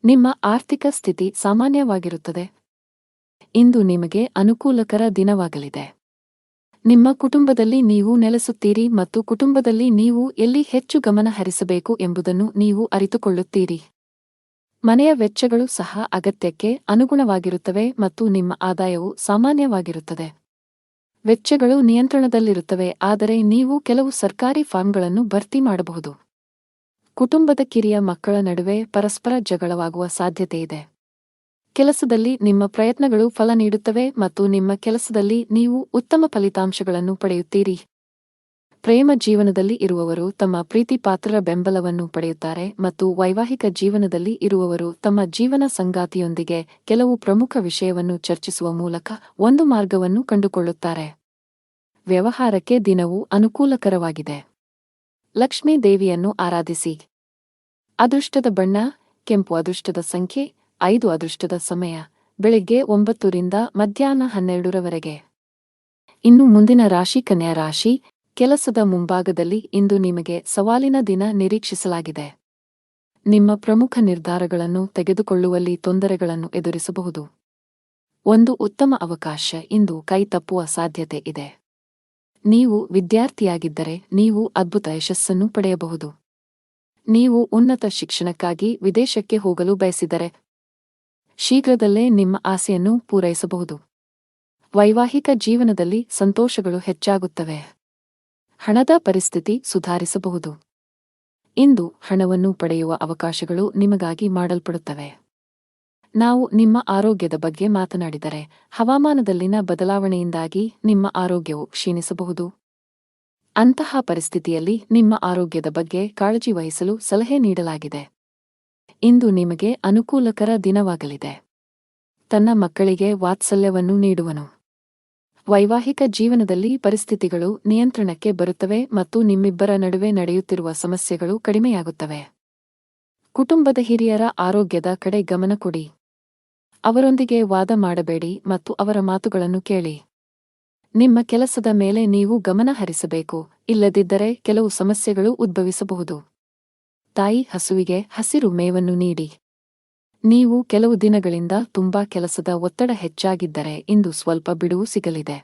ನಿಮ್ಮ ಆರ್ಥಿಕ ಸ್ಥಿತಿ ಸಾಮಾನ್ಯವಾಗಿರುತ್ತದೆ. ಇಂದು ನಿಮಗೆ ಅನುಕೂಲಕರ ದಿನವಾಗಲಿದೆ. ನಿಮ್ಮ ಕುಟುಂಬದಲ್ಲಿ ನೀವು ನೆಲೆಸುತ್ತೀರಿ ಮತ್ತು ಕುಟುಂಬದಲ್ಲಿ ನೀವು ಎಲ್ಲಿ ಹೆಚ್ಚು ಗಮನ ಹರಿಸಬೇಕು ಎಂಬುದನ್ನು ನೀವು ಅರಿತುಕೊಳ್ಳುತ್ತೀರಿ. ಮನೆಯ ವೆಚ್ಚಗಳು ಸಹ ಅಗತ್ಯಕ್ಕೆ ಅನುಗುಣವಾಗಿರುತ್ತವೆ ಮತ್ತು ನಿಮ್ಮ ಆದಾಯವು ಸಾಮಾನ್ಯವಾಗಿರುತ್ತದೆ. ವೆಚ್ಚಗಳು ನಿಯಂತ್ರಣದಲ್ಲಿರುತ್ತವೆ, ಆದರೆ ನೀವು ಕೆಲವು ಸರ್ಕಾರಿ ಫಾರ್ಮ್ಗಳನ್ನು ಭರ್ತಿ ಮಾಡಬಹುದು. ಕುಟುಂಬದ ಕಿರಿಯ ಮಕ್ಕಳ ನಡುವೆ ಪರಸ್ಪರ ಜಗಳವಾಗುವ ಸಾಧ್ಯತೆಯಿದೆ. ಕೆಲಸದಲ್ಲಿ ನಿಮ್ಮ ಪ್ರಯತ್ನಗಳು ಫಲ ನೀಡುತ್ತವೆ ಮತ್ತು ನಿಮ್ಮ ಕೆಲಸದಲ್ಲಿ ನೀವು ಉತ್ತಮ ಫಲಿತಾಂಶಗಳನ್ನು ಪಡೆಯುತ್ತೀರಿ. ಪ್ರೇಮ ಜೀವನದಲ್ಲಿ ಇರುವವರು ತಮ್ಮ ಪ್ರೀತಿಪಾತ್ರರ ಬೆಂಬಲವನ್ನು ಪಡೆಯುತ್ತಾರೆ ಮತ್ತು ವೈವಾಹಿಕ ಜೀವನದಲ್ಲಿ ಇರುವವರು ತಮ್ಮ ಜೀವನ ಸಂಗಾತಿಯೊಂದಿಗೆ ಕೆಲವು ಪ್ರಮುಖ ವಿಷಯವನ್ನು ಚರ್ಚಿಸುವ ಮೂಲಕ ಒಂದು ಮಾರ್ಗವನ್ನು ಕಂಡುಕೊಳ್ಳುತ್ತಾರೆ. ವ್ಯವಹಾರಕ್ಕೆ ದಿನವು ಅನುಕೂಲಕರವಾಗಿದೆ. ಲಕ್ಷ್ಮೀ ದೇವಿಯನ್ನು ಆರಾಧಿಸಿ. ಅದೃಷ್ಟದ ಬಣ್ಣ ಕೆಂಪು. ಅದೃಷ್ಟದ ಸಂಖ್ಯೆ 5. ಅದೃಷ್ಟದ ಸಮಯ ಬೆಳಗ್ಗೆ 9 ರಿಂದ ಮಧ್ಯಾಹ್ನ 12 ರವರೆಗೆ. ಇನ್ನು ಮುಂದಿನ ರಾಶಿ ಕನ್ಯಾ ರಾಶಿ. ಕೆಲಸದ ಮುಂಭಾಗದಲ್ಲಿ ಇಂದು ನಿಮಗೆ ಸವಾಲಿನ ದಿನ ನಿರೀಕ್ಷಿಸಲಾಗಿದೆ. ನಿಮ್ಮ ಪ್ರಮುಖ ನಿರ್ಧಾರಗಳನ್ನು ತೆಗೆದುಕೊಳ್ಳುವಲ್ಲಿ ತೊಂದರೆಗಳನ್ನು ಎದುರಿಸಬಹುದು. ಒಂದು ಉತ್ತಮ ಅವಕಾಶ ಇಂದು ಕೈ ತಪ್ಪುವ ಸಾಧ್ಯತೆ ಇದೆ. ನೀವು ವಿದ್ಯಾರ್ಥಿಯಾಗಿದ್ದರೆ ನೀವು ಅದ್ಭುತ ಯಶಸ್ಸನ್ನು ಪಡೆಯಬಹುದು. ನೀವು ಉನ್ನತ ಶಿಕ್ಷಣಕ್ಕಾಗಿ ವಿದೇಶಕ್ಕೆ ಹೋಗಲು ಬಯಸಿದರೆ ಶೀಘ್ರದಲ್ಲೇ ನಿಮ್ಮ ಆಸೆಯನ್ನು ಪೂರೈಸಬಹುದು. ವೈವಾಹಿಕ ಜೀವನದಲ್ಲಿ ಸಂತೋಷಗಳು ಹೆಚ್ಚಾಗುತ್ತವೆ. ಹಣದ ಪರಿಸ್ಥಿತಿ ಸುಧಾರಿಸಬಹುದು. ಇಂದು ಹಣವನ್ನು ಪಡೆಯುವ ಅವಕಾಶಗಳು ನಿಮಗಾಗಿ ಮಾಡಲ್ಪಡುತ್ತವೆ. ನಾವು ನಿಮ್ಮ ಆರೋಗ್ಯದ ಬಗ್ಗೆ ಮಾತನಾಡಿದರೆ, ಹವಾಮಾನದಲ್ಲಿನ ಬದಲಾವಣೆಯಿಂದಾಗಿ ನಿಮ್ಮ ಆರೋಗ್ಯವು ಕ್ಷೀಣಿಸಬಹುದು. ಅಂತಹ ಪರಿಸ್ಥಿತಿಯಲ್ಲಿ ನಿಮ್ಮ ಆರೋಗ್ಯದ ಬಗ್ಗೆ ಕಾಳಜಿ ವಹಿಸಲು ಸಲಹೆ ನೀಡಲಾಗಿದೆ. ಇಂದು ನಿಮಗೆ ಅನುಕೂಲಕರ ದಿನವಾಗಲಿದೆ. ತನ್ನ ಮಕ್ಕಳಿಗೆ ವಾತ್ಸಲ್ಯವನ್ನು ನೀಡುವನು. ವೈವಾಹಿಕ ಜೀವನದಲ್ಲಿ ಪರಿಸ್ಥಿತಿಗಳು ನಿಯಂತ್ರಣಕ್ಕೆ ಬರುತ್ತವೆ ಮತ್ತು ನಿಮ್ಮಿಬ್ಬರ ನಡುವೆ ನಡೆಯುತ್ತಿರುವ ಸಮಸ್ಯೆಗಳು ಕಡಿಮೆಯಾಗುತ್ತವೆ. ಕುಟುಂಬದ ಹಿರಿಯರ ಆರೋಗ್ಯದ ಕಡೆ ಗಮನ ಕೊಡಿ. ಅವರೊಂದಿಗೆ ವಾದ ಮಾಡಬೇಡಿ ಮತ್ತು ಅವರ ಮಾತುಗಳನ್ನು ಕೇಳಿ. ನಿಮ್ಮ ಕೆಲಸದ ಮೇಲೆ ನೀವು ಗಮನ ಹರಿಸಬೇಕು, ಇಲ್ಲದಿದ್ದರೆ ಕೆಲವು ಸಮಸ್ಯೆಗಳು ಉದ್ಭವಿಸಬಹುದು. ತಾಯಿ ಹಸುವಿಗೆ ಹಸಿರು ಮೇವನ್ನು ನೀಡಿ. ನೀವು ಕೆಲವು ದಿನಗಳಿಂದ ತುಂಬಾ ಕೆಲಸದ ಒತ್ತಡ ಹೆಚ್ಚಾಗಿದ್ದರೆ ಇಂದು ಸ್ವಲ್ಪ ಬಿಡುವು ಸಿಗಲಿದೆ.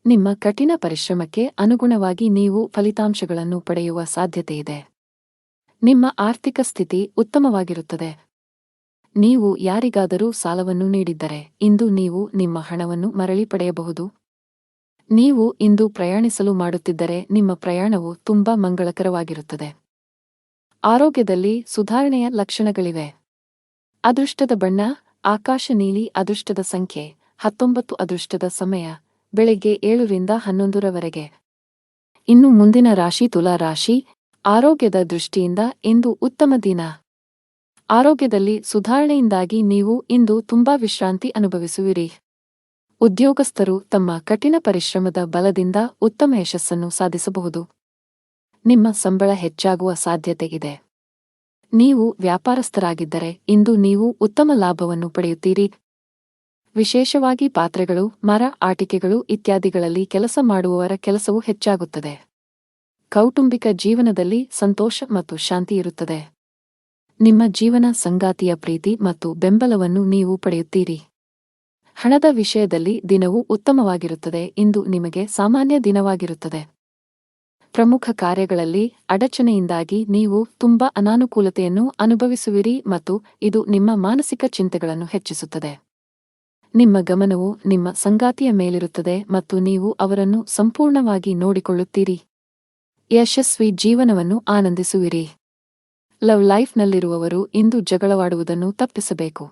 ನಿಮ್ಮ ಕಠಿಣ ಪರಿಶ್ರಮಕ್ಕೆ ಅನುಗುಣವಾಗಿ ನೀವು ಫಲಿತಾಂಶಗಳನ್ನು ಪಡೆಯುವ ಸಾಧ್ಯತೆಯಿದೆ. ನಿಮ್ಮ ಆರ್ಥಿಕ ಸ್ಥಿತಿ ಉತ್ತಮವಾಗಿರುತ್ತದೆ. ನೀವು ಯಾರಿಗಾದರೂ ಸಾಲವನ್ನು ನೀಡಿದ್ದರೆ ಇಂದು ನೀವು ನಿಮ್ಮ ಹಣವನ್ನು ಮರಳಿ ಪಡೆಯಬಹುದು. ನೀವು ಇಂದು ಪ್ರಯಾಣಿಸಲು ಮಾಡುತ್ತಿದ್ದರೆ ನಿಮ್ಮ ಪ್ರಯಾಣವು ತುಂಬಾ ಮಂಗಳಕರವಾಗಿರುತ್ತದೆ. ಆರೋಗ್ಯದಲ್ಲಿ ಸುಧಾರಣೆಯ ಲಕ್ಷಣಗಳಿವೆ. ಅದೃಷ್ಟದ ಬಣ್ಣ ಆಕಾಶ ನೀಲಿ. ಅದೃಷ್ಟದ ಸಂಖ್ಯೆ 19. ಅದೃಷ್ಟದ ಸಮಯ ಬೆಳಗ್ಗೆ 7 ರಿಂದ 11 ರವರೆಗೆ. ಇನ್ನು ಮುಂದಿನ ರಾಶಿ ತುಲಾ ರಾಶಿ. ಆರೋಗ್ಯದ ದೃಷ್ಟಿಯಿಂದ ಇಂದು ಉತ್ತಮ ದಿನ. ಆರೋಗ್ಯದಲ್ಲಿ ಸುಧಾರಣೆಯಿಂದಾಗಿ ನೀವು ಇಂದು ತುಂಬಾ ವಿಶ್ರಾಂತಿ ಅನುಭವಿಸುವಿರಿ. ಉದ್ಯೋಗಸ್ಥರು ತಮ್ಮ ಕಠಿಣ ಪರಿಶ್ರಮದ ಬಲದಿಂದ ಉತ್ತಮ ಯಶಸ್ಸನ್ನು ಸಾಧಿಸಬಹುದು. ನಿಮ್ಮ ಸಂಬಳ ಹೆಚ್ಚಾಗುವ ಸಾಧ್ಯತೆ ಇದೆ. ನೀವು ವ್ಯಾಪಾರಸ್ಥರಾಗಿದ್ದರೆ ಇಂದು ನೀವು ಉತ್ತಮ ಲಾಭವನ್ನು ಪಡೆಯುತ್ತೀರಿ. ವಿಶೇಷವಾಗಿ ಪಾತ್ರೆಗಳು, ಮರ, ಆಟಿಕೆಗಳು ಇತ್ಯಾದಿಗಳಲ್ಲಿ ಕೆಲಸ ಮಾಡುವವರ ಕೆಲಸವು ಹೆಚ್ಚಾಗುತ್ತದೆ. ಕೌಟುಂಬಿಕ ಜೀವನದಲ್ಲಿ ಸಂತೋಷ ಮತ್ತು ಶಾಂತಿ ಇರುತ್ತದೆ. ನಿಮ್ಮ ಜೀವನ ಸಂಗಾತಿಯ ಪ್ರೀತಿ ಮತ್ತು ಬೆಂಬಲವನ್ನು ನೀವು ಪಡೆಯುತ್ತೀರಿ. ಹಣದ ವಿಷಯದಲ್ಲಿ ದಿನವು ಉತ್ತಮವಾಗಿರುತ್ತದೆ. ಇಂದು ನಿಮಗೆ ಸಾಮಾನ್ಯ ದಿನವಾಗಿರುತ್ತದೆ. ಪ್ರಮುಖ ಕಾರ್ಯಗಳಲ್ಲಿ ಅಡಚಣೆಯಿಂದಾಗಿ ನೀವು ತುಂಬಾ ಅನಾನುಕೂಲತೆಯನ್ನು ಅನುಭವಿಸುವಿರಿ ಮತ್ತು ಇದು ನಿಮ್ಮ ಮಾನಸಿಕ ಚಿಂತೆಗಳನ್ನು ಹೆಚ್ಚಿಸುತ್ತದೆ. ನಿಮ್ಮ ಗಮನವು ನಿಮ್ಮ ಸಂಗಾತಿಯ ಮೇಲಿರುತ್ತದೆ ಮತ್ತು ನೀವು ಅವರನ್ನು ಸಂಪೂರ್ಣವಾಗಿ ನೋಡಿಕೊಳ್ಳುತ್ತೀರಿ. ಯಶಸ್ವಿ ಜೀವನವನ್ನು ಆನಂದಿಸುವಿರಿ. ಲವ್ ಲೈಫ್ನಲ್ಲಿರುವವರು ಇಂದು ಜಗಳವಾಡುವುದನ್ನು ತಪ್ಪಿಸಬೇಕು.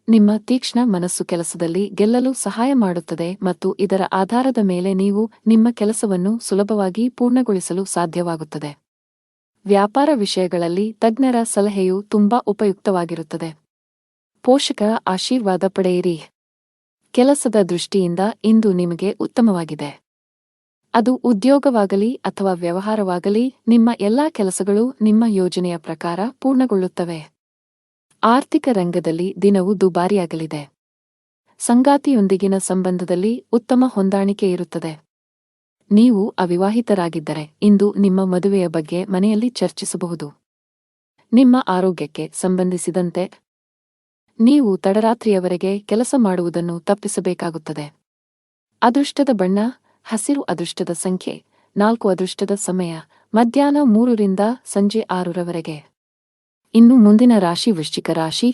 ನಿಮ್ಮ ತೀಕ್ಷ್ಣ ಮನಸ್ಸು ಕೆಲಸದಲ್ಲಿ ಗೆಲ್ಲಲು ಸಹಾಯ ಮಾಡುತ್ತದೆ ಮತ್ತು ಇದರ ಆಧಾರದ ಮೇಲೆ ನೀವು ನಿಮ್ಮ ಕೆಲಸವನ್ನು ಸುಲಭವಾಗಿ ಪೂರ್ಣಗೊಳಿಸಲು ಸಾಧ್ಯವಾಗುತ್ತದೆ. ವ್ಯಾಪಾರ ವಿಷಯಗಳಲ್ಲಿ ತಜ್ಞರ ಸಲಹೆಯು ತುಂಬಾ ಉಪಯುಕ್ತವಾಗಿರುತ್ತದೆ. ಪೋಷಕರ ಆಶೀರ್ವಾದ ಪಡೆಯಿರಿ. ಕೆಲಸದ ದೃಷ್ಟಿಯಿಂದ ಇಂದು ನಿಮಗೆ ಉತ್ತಮವಾಗಿದೆ. ಅದು ಉದ್ಯೋಗವಾಗಲಿ ಅಥವಾ ವ್ಯವಹಾರವಾಗಲಿ, ನಿಮ್ಮ ಎಲ್ಲಾ ಕೆಲಸಗಳು ನಿಮ್ಮ ಯೋಜನೆಯ ಪ್ರಕಾರ ಪೂರ್ಣಗೊಳ್ಳುತ್ತವೆ. ಆರ್ಥಿಕ ರಂಗದಲ್ಲಿ ದಿನವು ದುಬಾರಿಯಾಗಲಿದೆ. ಸಂಗಾತಿಯೊಂದಿಗಿನ ಸಂಬಂಧದಲ್ಲಿ ಉತ್ತಮ ಹೊಂದಾಣಿಕೆ ಇರುತ್ತದೆ. ನೀವು ಅವಿವಾಹಿತರಾಗಿದ್ದರೆ ಇಂದು ನಿಮ್ಮ ಮದುವೆಯ ಬಗ್ಗೆ ಮನೆಯಲ್ಲಿ ಚರ್ಚಿಸಬಹುದು. ನಿಮ್ಮ ಆರೋಗ್ಯಕ್ಕೆ ಸಂಬಂಧಿಸಿದಂತೆ ನೀವು ತಡರಾತ್ರಿಯವರೆಗೆ ಕೆಲಸ ಮಾಡುವುದನ್ನು ತಪ್ಪಿಸಬೇಕಾಗುತ್ತದೆ. ಅದೃಷ್ಟದ ಬಣ್ಣ ಹಸಿರು. ಅದೃಷ್ಟದ ಸಂಖ್ಯೆ 4. ಅದೃಷ್ಟದ ಸಮಯ ಮಧ್ಯಾಹ್ನ 3 ರಿಂದ ಸಂಜೆ 6 ರವರೆಗೆ. ಇನ್ನು ಮುಂದಿನ ರಾಶಿ ವೃಶ್ಚಿಕ ರಾಶಿ.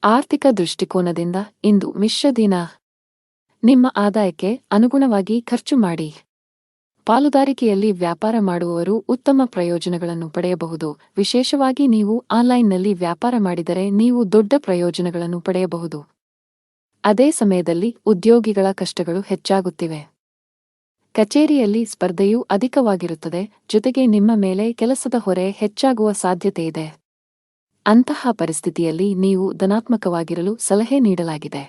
ಆರ್ಥಿಕ ದೃಷ್ಟಿಕೋನದಿಂದ ಇಂದು ಮಿಶ್ರ ದಿನ. ನಿಮ್ಮ ಆದಾಯಕ್ಕೆ ಅನುಗುಣವಾಗಿ ಖರ್ಚು ಮಾಡಿ. ಪಾಲುದಾರಿಕೆಯಲ್ಲಿ ವ್ಯಾಪಾರ ಮಾಡುವವರು ಉತ್ತಮ ಪ್ರಯೋಜನಗಳನ್ನು ಪಡೆಯಬಹುದು. ವಿಶೇಷವಾಗಿ ನೀವು ಆನ್ಲೈನ್ನಲ್ಲಿ ವ್ಯಾಪಾರ ಮಾಡಿದರೆ ನೀವು ದೊಡ್ಡ ಪ್ರಯೋಜನಗಳನ್ನು ಪಡೆಯಬಹುದು. ಅದೇ ಸಮಯದಲ್ಲಿ ಉದ್ಯೋಗಿಗಳ ಕಷ್ಟಗಳು ಹೆಚ್ಚಾಗುತ್ತಿವೆ. ಕಚೇರಿಯಲ್ಲಿ ಸ್ಪರ್ಧೆಯೂ ಅಧಿಕವಾಗಿರುತ್ತದೆ, ಜೊತೆಗೆ ನಿಮ್ಮ ಮೇಲೆ ಕೆಲಸದ ಹೊರೆ ಹೆಚ್ಚಾಗುವ ಸಾಧ್ಯತೆಯಿದೆ. ಅಂತಹ ಪರಿಸ್ಥಿತಿಯಲ್ಲಿ ನೀವು ಧನಾತ್ಮಕವಾಗಿರಲು ಸಲಹೆ ನೀಡಲಾಗಿದೆ.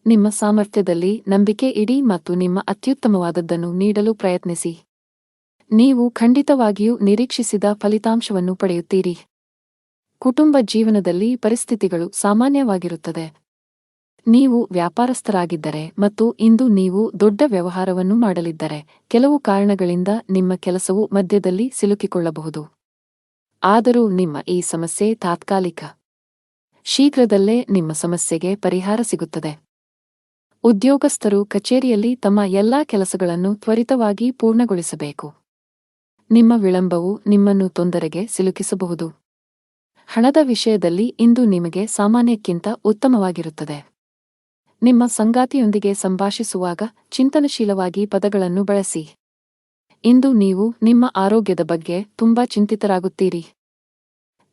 ನಿಮ್ಮ ಸಾಮರ್ಥ್ಯದಲ್ಲಿ ನಂಬಿಕೆ ಇಡಿ ಮತ್ತು ನಿಮ್ಮ ಅತ್ಯುತ್ತಮವಾದದ್ದನ್ನು ನೀಡಲು ಪ್ರಯತ್ನಿಸಿ. ನೀವು ಖಂಡಿತವಾಗಿಯೂ ನಿರೀಕ್ಷಿಸಿದ ಫಲಿತಾಂಶವನ್ನು ಪಡೆಯುತ್ತೀರಿ. ಕುಟುಂಬ ಜೀವನದಲ್ಲಿ ಪರಿಸ್ಥಿತಿಗಳು ಸಾಮಾನ್ಯವಾಗಿರುತ್ತದೆ. ನೀವು ವ್ಯಾಪಾರಸ್ಥರಾಗಿದ್ದರೆ ಮತ್ತು ಇಂದು ನೀವು ದೊಡ್ಡ ವ್ಯವಹಾರವನ್ನು ಮಾಡಲಿದ್ದರೆ, ಕೆಲವು ಕಾರಣಗಳಿಂದ ನಿಮ್ಮ ಕೆಲಸವು ಮಧ್ಯದಲ್ಲಿ ಸಿಲುಕಿಕೊಳ್ಳಬಹುದು. ಆದರೂ ನಿಮ್ಮ ಈ ಸಮಸ್ಯೆ ತಾತ್ಕಾಲಿಕ. ಶೀಘ್ರದಲ್ಲೇ ನಿಮ್ಮ ಸಮಸ್ಯೆಗೆ ಪರಿಹಾರ ಸಿಗುತ್ತದೆ. ಉದ್ಯೋಗಸ್ಥರು ಕಚೇರಿಯಲ್ಲಿ ತಮ್ಮ ಎಲ್ಲಾ ಕೆಲಸಗಳನ್ನು ತ್ವರಿತವಾಗಿ ಪೂರ್ಣಗೊಳಿಸಬೇಕು. ನಿಮ್ಮ ವಿಳಂಬವು ನಿಮ್ಮನ್ನು ತೊಂದರೆಗೆ ಸಿಲುಕಿಸಬಹುದು. ಹಣದ ವಿಷಯದಲ್ಲಿ ಇಂದು ನಿಮಗೆ ಸಾಮಾನ್ಯಕ್ಕಿಂತ ಉತ್ತಮವಾಗಿರುತ್ತದೆ. ನಿಮ್ಮ ಸಂಗಾತಿಯೊಂದಿಗೆ ಸಂಭಾಷಿಸುವಾಗ ಚಿಂತನಶೀಲವಾಗಿ ಪದಗಳನ್ನು ಬಳಸಿ. ಇಂದು ನೀವು ನಿಮ್ಮ ಆರೋಗ್ಯದ ಬಗ್ಗೆ ತುಂಬಾ ಚಿಂತಿತರಾಗುತ್ತೀರಿ.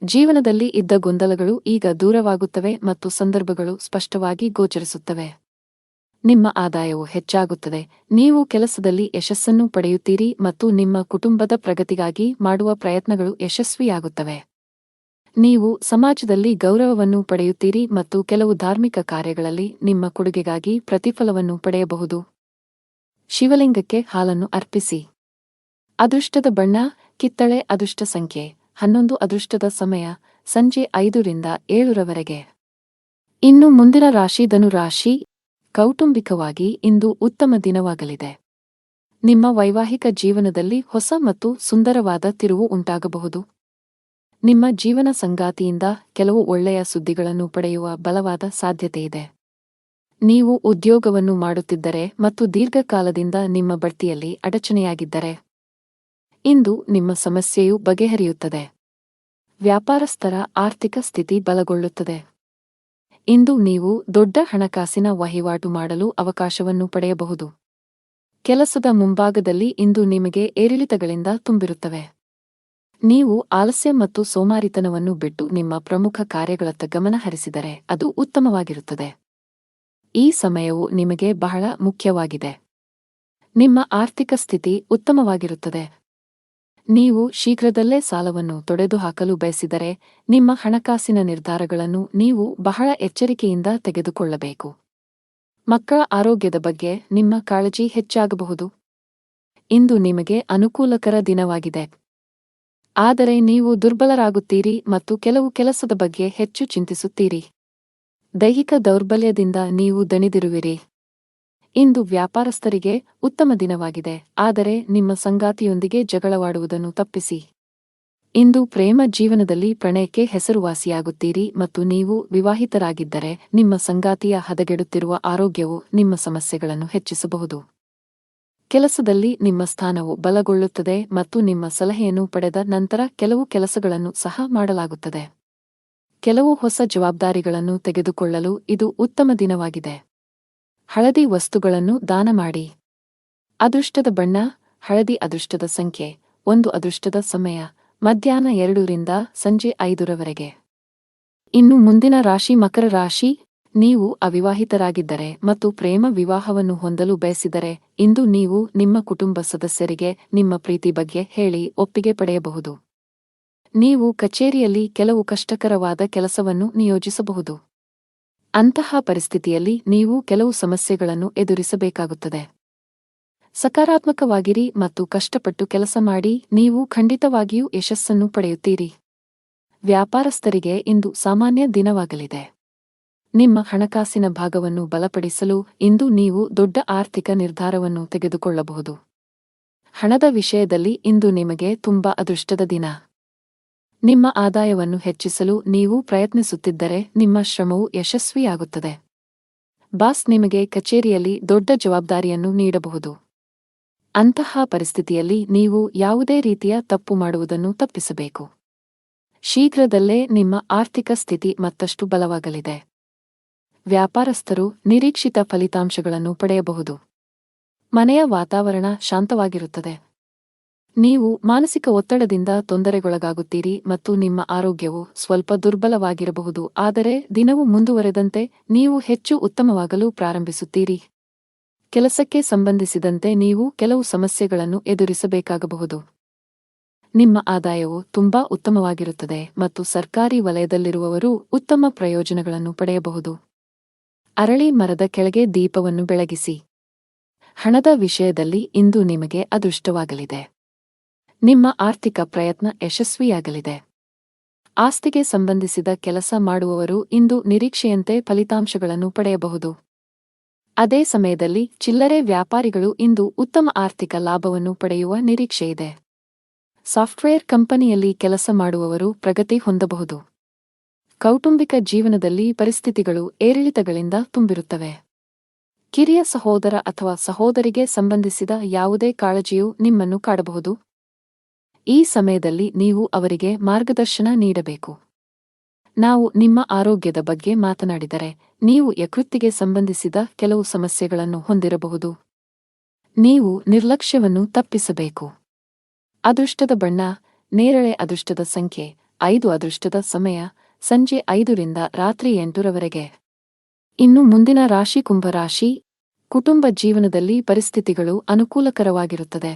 ಜೀವನದಲ್ಲಿ ಇದ್ದ ಗೊಂದಲಗಳು ಈಗ ದೂರವಾಗುತ್ತವೆ ಮತ್ತು ಸಂದರ್ಭಗಳು ಸ್ಪಷ್ಟವಾಗಿ ಗೋಚರಿಸುತ್ತವೆ. ನಿಮ್ಮ ಆದಾಯವು ಹೆಚ್ಚಾಗುತ್ತದೆ, ನೀವು ಕೆಲಸದಲ್ಲಿ ಯಶಸ್ಸನ್ನು ಪಡೆಯುತ್ತೀರಿ ಮತ್ತು ನಿಮ್ಮ ಕುಟುಂಬದ ಪ್ರಗತಿಗಾಗಿ ಮಾಡುವ ಪ್ರಯತ್ನಗಳು ಯಶಸ್ವಿಯಾಗುತ್ತವೆ. ನೀವು ಸಮಾಜದಲ್ಲಿ ಗೌರವವನ್ನು ಪಡೆಯುತ್ತೀರಿ ಮತ್ತು ಕೆಲವು ಧಾರ್ಮಿಕ ಕಾರ್ಯಗಳಲ್ಲಿ ನಿಮ್ಮ ಕೊಡುಗೆಗಾಗಿ ಪ್ರತಿಫಲವನ್ನು ಪಡೆಯಬಹುದು. ಶಿವಲಿಂಗಕ್ಕೆ ಹಾಲನ್ನು ಅರ್ಪಿಸಿ. ಅದೃಷ್ಟದ ಬಣ್ಣ ಕಿತ್ತಳೆ. ಅದೃಷ್ಟ ಸಂಖ್ಯೆ 11. ಅದೃಷ್ಟದ ಸಮಯ ಸಂಜೆ 5 ರಿಂದ 7 ರವರೆಗೆ. ಇನ್ನು ಮುಂದಿನ ರಾಶಿ ಧನು ರಾಶಿ. ಕೌಟುಂಬಿಕವಾಗಿ ಇಂದು ಉತ್ತಮ ದಿನವಾಗಲಿದೆ. ನಿಮ್ಮ ವೈವಾಹಿಕ ಜೀವನದಲ್ಲಿ ಹೊಸ ಮತ್ತು ಸುಂದರವಾದ ತಿರುವು ಉಂಟಾಗಬಹುದು. ನಿಮ್ಮ ಜೀವನ ಸಂಗಾತಿಯಿಂದ ಕೆಲವು ಒಳ್ಳೆಯ ಸುದ್ದಿಗಳನ್ನು ಪಡೆಯುವ ಬಲವಾದ ಸಾಧ್ಯತೆಯಿದೆ. ನೀವು ಉದ್ಯೋಗವನ್ನು ಮಾಡುತ್ತಿದ್ದರೆ ಮತ್ತು ದೀರ್ಘಕಾಲದಿಂದ ನಿಮ್ಮ ಬಡ್ತಿಯಲ್ಲಿ ಅಡಚಣೆಯಾಗಿದ್ದರೆ, ಇಂದು ನಿಮ್ಮ ಸಮಸ್ಯೆಯು ಬಗೆಹರಿಯುತ್ತದೆ. ವ್ಯಾಪಾರಸ್ಥರ ಆರ್ಥಿಕ ಸ್ಥಿತಿ ಬಲಗೊಳ್ಳುತ್ತದೆ. ಇಂದು ನೀವು ದೊಡ್ಡ ಹಣಕಾಸಿನ ವಹಿವಾಟು ಮಾಡಲು ಅವಕಾಶವನ್ನು ಪಡೆಯಬಹುದು. ಕೆಲಸದ ಮುಂಭಾಗದಲ್ಲಿ ಇಂದು ನಿಮಗೆ ಏರಿಳಿತಗಳಿಂದ ತುಂಬಿರುತ್ತವೆ. ನೀವು ಆಲಸ್ಯ ಮತ್ತು ಸೋಮಾರಿತನವನ್ನು ಬಿಟ್ಟು ನಿಮ್ಮ ಪ್ರಮುಖ ಕಾರ್ಯಗಳತ್ತ ಗಮನ ಹರಿಸಿದರೆ ಅದು ಉತ್ತಮವಾಗಿರುತ್ತದೆ. ಈ ಸಮಯವು ನಿಮಗೆ ಬಹಳ ಮುಖ್ಯವಾಗಿದೆ. ನಿಮ್ಮ ಆರ್ಥಿಕ ಸ್ಥಿತಿ ಉತ್ತಮವಾಗಿರುತ್ತದೆ. ನೀವು ಶೀಘ್ರದಲ್ಲೇ ಸಾಲವನ್ನು ತೊಡೆದುಹಾಕಲು ಬಯಸಿದರೆ, ನಿಮ್ಮ ಹಣಕಾಸಿನ ನಿರ್ಧಾರಗಳನ್ನು ನೀವು ಬಹಳ ಎಚ್ಚರಿಕೆಯಿಂದ ತೆಗೆದುಕೊಳ್ಳಬೇಕು. ಮಕ್ಕಳ ಆರೋಗ್ಯದ ಬಗ್ಗೆ ನಿಮ್ಮ ಕಾಳಜಿ ಹೆಚ್ಚಾಗಬಹುದು. ಇಂದು ನಿಮಗೆ ಅನುಕೂಲಕರ ದಿನವಾಗಿದೆ. ಆದರೆ ನೀವು ದುರ್ಬಲರಾಗುತ್ತೀರಿ ಮತ್ತು ಕೆಲವು ಕೆಲಸದ ಬಗ್ಗೆ ಹೆಚ್ಚು ಚಿಂತಿಸುತ್ತೀರಿ. ದೈಹಿಕ ದೌರ್ಬಲ್ಯದಿಂದ ನೀವು ದಣಿದಿರುವಿರಿ. ಇಂದು ವ್ಯಾಪಾರಸ್ಥರಿಗೆ ಉತ್ತಮ ದಿನವಾಗಿದೆ, ಆದರೆ ನಿಮ್ಮ ಸಂಗಾತಿಯೊಂದಿಗೆ ಜಗಳವಾಡುವುದನ್ನು ತಪ್ಪಿಸಿ. ಇಂದು ಪ್ರೇಮ ಜೀವನದಲ್ಲಿ ಪ್ರಣಯಕ್ಕೆ ಹೆಸರುವಾಸಿಯಾಗುತ್ತೀರಿ ಮತ್ತು ನೀವು ವಿವಾಹಿತರಾಗಿದ್ದರೆ ನಿಮ್ಮ ಸಂಗಾತಿಯ ಹದಗೆಡುತ್ತಿರುವ ಆರೋಗ್ಯವು ನಿಮ್ಮ ಸಮಸ್ಯೆಗಳನ್ನು ಹೆಚ್ಚಿಸಬಹುದು. ಕೆಲಸದಲ್ಲಿ ನಿಮ್ಮ ಸ್ಥಾನವು ಬಲಗೊಳ್ಳುತ್ತದೆ ಮತ್ತು ನಿಮ್ಮ ಸಲಹೆಯನ್ನು ಪಡೆದ ನಂತರ ಕೆಲವು ಕೆಲಸಗಳನ್ನು ಸಹ ಮಾಡಲಾಗುತ್ತದೆ. ಕೆಲವು ಹೊಸ ಜವಾಬ್ದಾರಿಗಳನ್ನು ತೆಗೆದುಕೊಳ್ಳಲು ಇದು ಉತ್ತಮ ದಿನವಾಗಿದೆ. ಹಳದಿ ವಸ್ತುಗಳನ್ನು ದಾನ ಮಾಡಿ. ಅದೃಷ್ಟದ ಬಣ್ಣ ಹಳದಿ. ಅದೃಷ್ಟದ ಸಂಖ್ಯೆ 1. ಅದೃಷ್ಟದ ಸಮಯ ಮಧ್ಯಾಹ್ನ 2 ರಿಂದ ಸಂಜೆ 5 ರವರೆಗೆ. ಇನ್ನು ಮುಂದಿನ ರಾಶಿ ಮಕರ ರಾಶಿ. ನೀವು ಅವಿವಾಹಿತರಾಗಿದ್ದರೆ ಮತ್ತು ಪ್ರೇಮ ವಿವಾಹವನ್ನು ಹೊಂದಲು ಬಯಸಿದರೆ, ಇಂದು ನೀವು ನಿಮ್ಮ ಕುಟುಂಬ ಸದಸ್ಯರಿಗೆ ನಿಮ್ಮ ಪ್ರೀತಿ ಬಗ್ಗೆ ಹೇಳಿ ಒಪ್ಪಿಗೆ ಪಡೆಯಬಹುದು. ನೀವು ಕಚೇರಿಯಲ್ಲಿ ಕೆಲವು ಕಷ್ಟಕರವಾದ ಕೆಲಸವನ್ನು ನಿಯೋಜಿಸಬಹುದು. ಅಂತಹ ಪರಿಸ್ಥಿತಿಯಲ್ಲಿ ನೀವು ಕೆಲವು ಸಮಸ್ಯೆಗಳನ್ನು ಎದುರಿಸಬೇಕಾಗುತ್ತದೆ. ಸಕಾರಾತ್ಮಕವಾಗಿರಿ ಮತ್ತು ಕಷ್ಟಪಟ್ಟು ಕೆಲಸ ಮಾಡಿ, ನೀವು ಖಂಡಿತವಾಗಿಯೂ ಯಶಸ್ಸನ್ನು ಪಡೆಯುತ್ತೀರಿ. ವ್ಯಾಪಾರಸ್ಥರಿಗೆ ಇಂದು ಸಾಮಾನ್ಯ ದಿನವಾಗಲಿದೆ. ನಿಮ್ಮ ಹಣಕಾಸಿನ ಭಾಗವನ್ನು ಬಲಪಡಿಸಲು ಇಂದು ನೀವು ದೊಡ್ಡ ಆರ್ಥಿಕ ನಿರ್ಧಾರವನ್ನು ತೆಗೆದುಕೊಳ್ಳಬಹುದು. ಹಣದ ವಿಷಯದಲ್ಲಿ ಇಂದು ನಿಮಗೆ ತುಂಬಾ ಅದೃಷ್ಟದ ದಿನ. ನಿಮ್ಮ ಆದಾಯವನ್ನು ಹೆಚ್ಚಿಸಲು ನೀವು ಪ್ರಯತ್ನಿಸುತ್ತಿದ್ದರೆ ನಿಮ್ಮ ಶ್ರಮವು ಯಶಸ್ವಿಯಾಗುತ್ತದೆ. ಬಾಸ್ ನಿಮಗೆ ಕಚೇರಿಯಲ್ಲಿ ದೊಡ್ಡ ಜವಾಬ್ದಾರಿಯನ್ನು ನೀಡಬಹುದು. ಅಂತಹ ಪರಿಸ್ಥಿತಿಯಲ್ಲಿ ನೀವು ಯಾವುದೇ ರೀತಿಯ ತಪ್ಪು ಮಾಡುವುದನ್ನು ತಪ್ಪಿಸಬೇಕು. ಶೀಘ್ರದಲ್ಲೇ ನಿಮ್ಮ ಆರ್ಥಿಕ ಸ್ಥಿತಿ ಮತ್ತಷ್ಟು ಬಲವಾಗಲಿದೆ. ವ್ಯಾಪಾರಸ್ಥರು ನಿರೀಕ್ಷಿತ ಫಲಿತಾಂಶಗಳನ್ನು ಪಡೆಯಬಹುದು. ಮನೆಯ ವಾತಾವರಣ ಶಾಂತವಾಗಿರುತ್ತದೆ. ನೀವು ಮಾನಸಿಕ ಒತ್ತಡದಿಂದ ತೊಂದರೆಗೊಳಗಾಗುತ್ತೀರಿ ಮತ್ತು ನಿಮ್ಮ ಆರೋಗ್ಯವು ಸ್ವಲ್ಪ ದುರ್ಬಲವಾಗಿರಬಹುದು, ಆದರೆ ದಿನವು ಮುಂದುವರೆದಂತೆ ನೀವು ಹೆಚ್ಚು ಉತ್ತಮವಾಗಲು ಪ್ರಾರಂಭಿಸುತ್ತೀರಿ. ಕೆಲಸಕ್ಕೆ ಸಂಬಂಧಿಸಿದಂತೆ ನೀವು ಕೆಲವು ಸಮಸ್ಯೆಗಳನ್ನು ಎದುರಿಸಬೇಕಾಗಬಹುದು. ನಿಮ್ಮ ಆದಾಯವು ತುಂಬಾ ಉತ್ತಮವಾಗಿರುತ್ತದೆ ಮತ್ತು ಸರ್ಕಾರಿ ವಲಯದಲ್ಲಿರುವವರು ಉತ್ತಮ ಪ್ರಯೋಜನಗಳನ್ನು ಪಡೆಯಬಹುದು. ಅರಳಿ ಮರದ ಕೆಳಗೆ ದೀಪವನ್ನು ಬೆಳಗಿಸಿ. ಹಣದ ವಿಷಯದಲ್ಲಿ ಇಂದು ನಿಮಗೆ ಅದೃಷ್ಟವಾಗಲಿದೆ. ನಿಮ್ಮ ಆರ್ಥಿಕ ಪ್ರಯತ್ನ ಯಶಸ್ವಿಯಾಗಲಿದೆ. ಆಸ್ತಿಗೆ ಸಂಬಂಧಿಸಿದ ಕೆಲಸ ಮಾಡುವವರು ಇಂದು ನಿರೀಕ್ಷೆಯಂತೆ ಫಲಿತಾಂಶಗಳನ್ನು ಪಡೆಯಬಹುದು. ಅದೇ ಸಮಯದಲ್ಲಿ ಚಿಲ್ಲರೆ ವ್ಯಾಪಾರಿಗಳು ಇಂದು ಉತ್ತಮ ಆರ್ಥಿಕ ಲಾಭವನ್ನು ಪಡೆಯುವ ನಿರೀಕ್ಷೆಯಿದೆ. ಸಾಫ್ಟ್ವೇರ್ ಕಂಪನಿಯಲ್ಲಿ ಕೆಲಸ ಮಾಡುವವರು ಪ್ರಗತಿ ಹೊಂದಬಹುದು. ಕೌಟುಂಬಿಕ ಜೀವನದಲ್ಲಿ ಪರಿಸ್ಥಿತಿಗಳು ಏರಿಳಿತಗಳಿಂದ ತುಂಬಿರುತ್ತವೆ. ಕಿರಿಯ ಸಹೋದರ ಅಥವಾ ಸಹೋದರಿಗೆ ಸಂಬಂಧಿಸಿದ ಯಾವುದೇ ಕಾಳಜಿಯು ನಿಮ್ಮನ್ನು ಕಾಡಬಹುದು. ಈ ಸಮಯದಲ್ಲಿ ನೀವು ಅವರಿಗೆ ಮಾರ್ಗದರ್ಶನ ನೀಡಬೇಕು. ನಾವು ನಿಮ್ಮ ಆರೋಗ್ಯದ ಬಗ್ಗೆ ಮಾತನಾಡಿದರೆ, ನೀವು ಯಕೃತ್ತಿಗೆ ಸಂಬಂಧಿಸಿದ ಕೆಲವು ಸಮಸ್ಯೆಗಳನ್ನು ಹೊಂದಿರಬಹುದು. ನೀವು ನಿರ್ಲಕ್ಷ್ಯವನ್ನು ತಪ್ಪಿಸಬೇಕು. ಅದೃಷ್ಟದ ಬಣ್ಣ ನೇರಳೆ. ಅದೃಷ್ಟದ ಸಂಖ್ಯೆ 5. ಅದೃಷ್ಟದ ಸಮಯ ಸಂಜೆ 5 ರಿಂದ ರಾತ್ರಿ 8 ರವರೆಗೆ. ಇನ್ನು ಮುಂದಿನ ರಾಶಿ ಕುಂಭ ರಾಶಿ. ಕುಟುಂಬ ಜೀವನದಲ್ಲಿ ಪರಿಸ್ಥಿತಿಗಳು ಅನುಕೂಲಕರವಾಗಿರುತ್ತದೆ.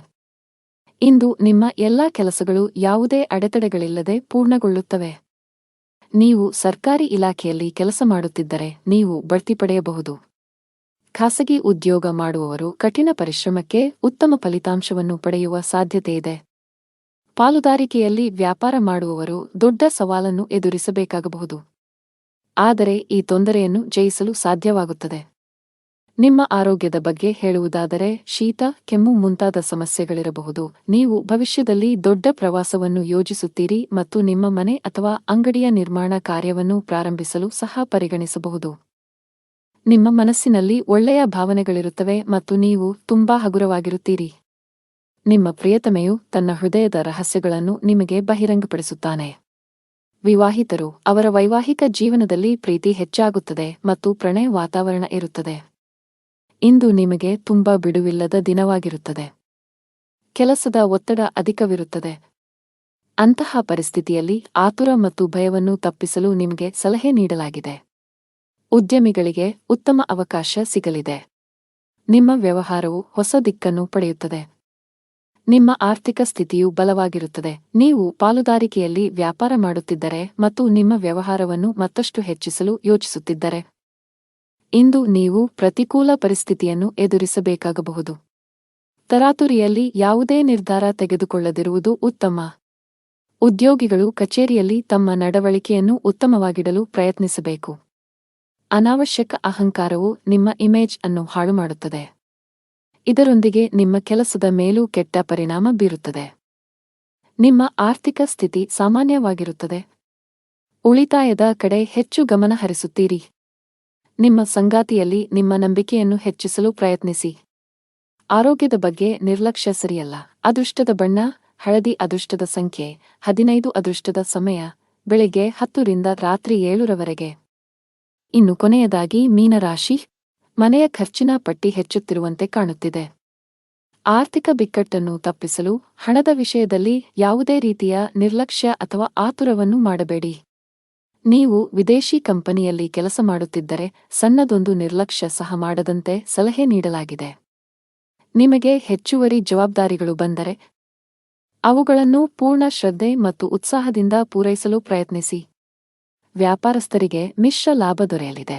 ಇಂದು ನಿಮ್ಮ ಎಲ್ಲಾ ಕೆಲಸಗಳು ಯಾವುದೇ ಅಡೆತಡೆಗಳಿಲ್ಲದೆ ಪೂರ್ಣಗೊಳ್ಳುತ್ತವೆ. ನೀವು ಸರ್ಕಾರಿ ಇಲಾಖೆಯಲ್ಲಿ ಕೆಲಸ ಮಾಡುತ್ತಿದ್ದರೆ ನೀವು ಬಡ್ತಿ ಪಡೆಯಬಹುದು. ಖಾಸಗಿ ಉದ್ಯೋಗ ಮಾಡುವವರು ಕಠಿಣ ಪರಿಶ್ರಮಕ್ಕೆ ಉತ್ತಮ ಫಲಿತಾಂಶವನ್ನು ಪಡೆಯುವ ಸಾಧ್ಯತೆಯಿದೆ. ಪಾಲುದಾರಿಕೆಯಲ್ಲಿ ವ್ಯಾಪಾರ ಮಾಡುವವರು ದೊಡ್ಡ ಸವಾಲನ್ನು ಎದುರಿಸಬೇಕಾಗಬಹುದು. ಆದರೆ ಈ ತೊಂದರೆಯನ್ನು ಜಯಿಸಲು ಸಾಧ್ಯವಾಗುತ್ತದೆ. ನಿಮ್ಮ ಆರೋಗ್ಯದ ಬಗ್ಗೆ ಹೇಳುವುದಾದರೆ, ಶೀತ, ಕೆಮ್ಮು ಮುಂತಾದ ಸಮಸ್ಯೆಗಳಿರಬಹುದು. ನೀವು ಭವಿಷ್ಯದಲ್ಲಿ ದೊಡ್ಡ ಪ್ರವಾಸವನ್ನು ಯೋಜಿಸುತ್ತೀರಿ ಮತ್ತು ನಿಮ್ಮ ಮನೆ ಅಥವಾ ಅಂಗಡಿಯ ನಿರ್ಮಾಣ ಕಾರ್ಯವನ್ನು ಪ್ರಾರಂಭಿಸಲು ಸಹ ಪರಿಗಣಿಸಬಹುದು. ನಿಮ್ಮ ಮನಸ್ಸಿನಲ್ಲಿ ಒಳ್ಳೆಯ ಭಾವನೆಗಳಿರುತ್ತವೆ ಮತ್ತು ನೀವು ತುಂಬಾ ಹಗುರವಾಗಿರುತ್ತೀರಿ. ನಿಮ್ಮ ಪ್ರಿಯತಮೆಯು ತನ್ನ ಹೃದಯದ ರಹಸ್ಯಗಳನ್ನು ನಿಮಗೆ ಬಹಿರಂಗಪಡಿಸುತ್ತಾನೆ. ವಿವಾಹಿತರು ಅವರ ವೈವಾಹಿಕ ಜೀವನದಲ್ಲಿ ಪ್ರೀತಿ ಹೆಚ್ಚಾಗುತ್ತದೆ ಮತ್ತು ಪ್ರಣಯ ವಾತಾವರಣ ಇರುತ್ತದೆ. ಇಂದು ನಿಮಗೆ ತುಂಬಾ ಬಿಡುವಿಲ್ಲದ ದಿನವಾಗಿರುತ್ತದೆ. ಕೆಲಸದ ಒತ್ತಡ ಅಧಿಕವಿರುತ್ತದೆ. ಅಂತಹ ಪರಿಸ್ಥಿತಿಯಲ್ಲಿ ಆತುರ ಮತ್ತು ಭಯವನ್ನು ತಪ್ಪಿಸಲು ನಿಮಗೆ ಸಲಹೆ ನೀಡಲಾಗಿದೆ. ಉದ್ಯಮಿಗಳಿಗೆ ಉತ್ತಮ ಅವಕಾಶ ಸಿಗಲಿದೆ. ನಿಮ್ಮ ವ್ಯವಹಾರವು ಹೊಸ ದಿಕ್ಕನ್ನು ಪಡೆಯುತ್ತದೆ. ನಿಮ್ಮ ಆರ್ಥಿಕ ಸ್ಥಿತಿಯು ಬಲವಾಗಿರುತ್ತದೆ. ನೀವು ಪಾಲುದಾರಿಕೆಯಲ್ಲಿ ವ್ಯಾಪಾರ ಮಾಡುತ್ತಿದ್ದರೆ ಮತ್ತು ನಿಮ್ಮ ವ್ಯವಹಾರವನ್ನು ಮತ್ತಷ್ಟು ಹೆಚ್ಚಿಸಲು ಯೋಚಿಸುತ್ತಿದ್ದರೆ, ಇಂದು ನೀವು ಪ್ರತಿಕೂಲ ಪರಿಸ್ಥಿತಿಯನ್ನು ಎದುರಿಸಬೇಕಾಗಬಹುದು. ತರಾತುರಿಯಲ್ಲಿ ಯಾವುದೇ ನಿರ್ಧಾರ ತೆಗೆದುಕೊಳ್ಳದಿರುವುದು ಉತ್ತಮ. ಉದ್ಯೋಗಿಗಳು ಕಚೇರಿಯಲ್ಲಿ ತಮ್ಮ ನಡವಳಿಕೆಯನ್ನು ಉತ್ತಮವಾಗಿಡಲು ಪ್ರಯತ್ನಿಸಬೇಕು. ಅನಾವಶ್ಯಕ ಅಹಂಕಾರವು ನಿಮ್ಮ ಇಮೇಜ್ ಅನ್ನು ಹಾಳುಮಾಡುತ್ತದೆ. ಇದರೊಂದಿಗೆ ನಿಮ್ಮ ಕೆಲಸದ ಮೇಲೂ ಕೆಟ್ಟ ಪರಿಣಾಮ ಬೀರುತ್ತದೆ. ನಿಮ್ಮ ಆರ್ಥಿಕ ಸ್ಥಿತಿ ಸಾಮಾನ್ಯವಾಗಿರುತ್ತದೆ. ಉಳಿತಾಯದ ಕಡೆ ಹೆಚ್ಚು ಗಮನ ಹರಿಸುತ್ತೀರಿ. ನಿಮ್ಮ ಸಂಗಾತಿಯಲ್ಲಿ ನಿಮ್ಮ ನಂಬಿಕೆಯನ್ನು ಹೆಚ್ಚಿಸಲು ಪ್ರಯತ್ನಿಸಿ. ಆರೋಗ್ಯದ ಬಗ್ಗೆ ನಿರ್ಲಕ್ಷ್ಯ ಸರಿಯಲ್ಲ. ಅದೃಷ್ಟದ ಬಣ್ಣ ಹಳದಿ. ಅದೃಷ್ಟದ ಸಂಖ್ಯೆ 15. ಅದೃಷ್ಟದ ಸಮಯ ಬೆಳಿಗ್ಗೆ 10 ರಿಂದ ರಾತ್ರಿ 7 ರವರೆಗೆ. ಇನ್ನು ಕೊನೆಯದಾಗಿ ಮೀನರಾಶಿ. ಮನೆಯ ಖರ್ಚಿನ ಪಟ್ಟಿ ಹೆಚ್ಚುತ್ತಿರುವಂತೆ ಕಾಣುತ್ತಿದೆ. ಆರ್ಥಿಕ ಬಿಕ್ಕಟ್ಟನ್ನು ತಪ್ಪಿಸಲು ಹಣದ ವಿಷಯದಲ್ಲಿ ಯಾವುದೇ ರೀತಿಯ ನಿರ್ಲಕ್ಷ್ಯ ಅಥವಾ ಆತುರವನ್ನು ಮಾಡಬೇಡಿ. ನೀವು ವಿದೇಶಿ ಕಂಪನಿಯಲ್ಲಿ ಕೆಲಸ ಮಾಡುತ್ತಿದ್ದರೆ ಸಣ್ಣದೊಂದು ನಿರ್ಲಕ್ಷ್ಯ ಸಹ ಮಾಡದಂತೆ ಸಲಹೆ ನೀಡಲಾಗಿದೆ. ನಿಮಗೆ ಹೆಚ್ಚುವರಿ ಜವಾಬ್ದಾರಿಗಳು ಬಂದರೆ ಅವುಗಳನ್ನು ಪೂರ್ಣ ಶ್ರದ್ಧೆ ಮತ್ತು ಉತ್ಸಾಹದಿಂದ ಪೂರೈಸಲು ಪ್ರಯತ್ನಿಸಿ. ವ್ಯಾಪಾರಸ್ಥರಿಗೆ ಮಿಶ್ರ ಲಾಭ ದೊರೆಯಲಿದೆ.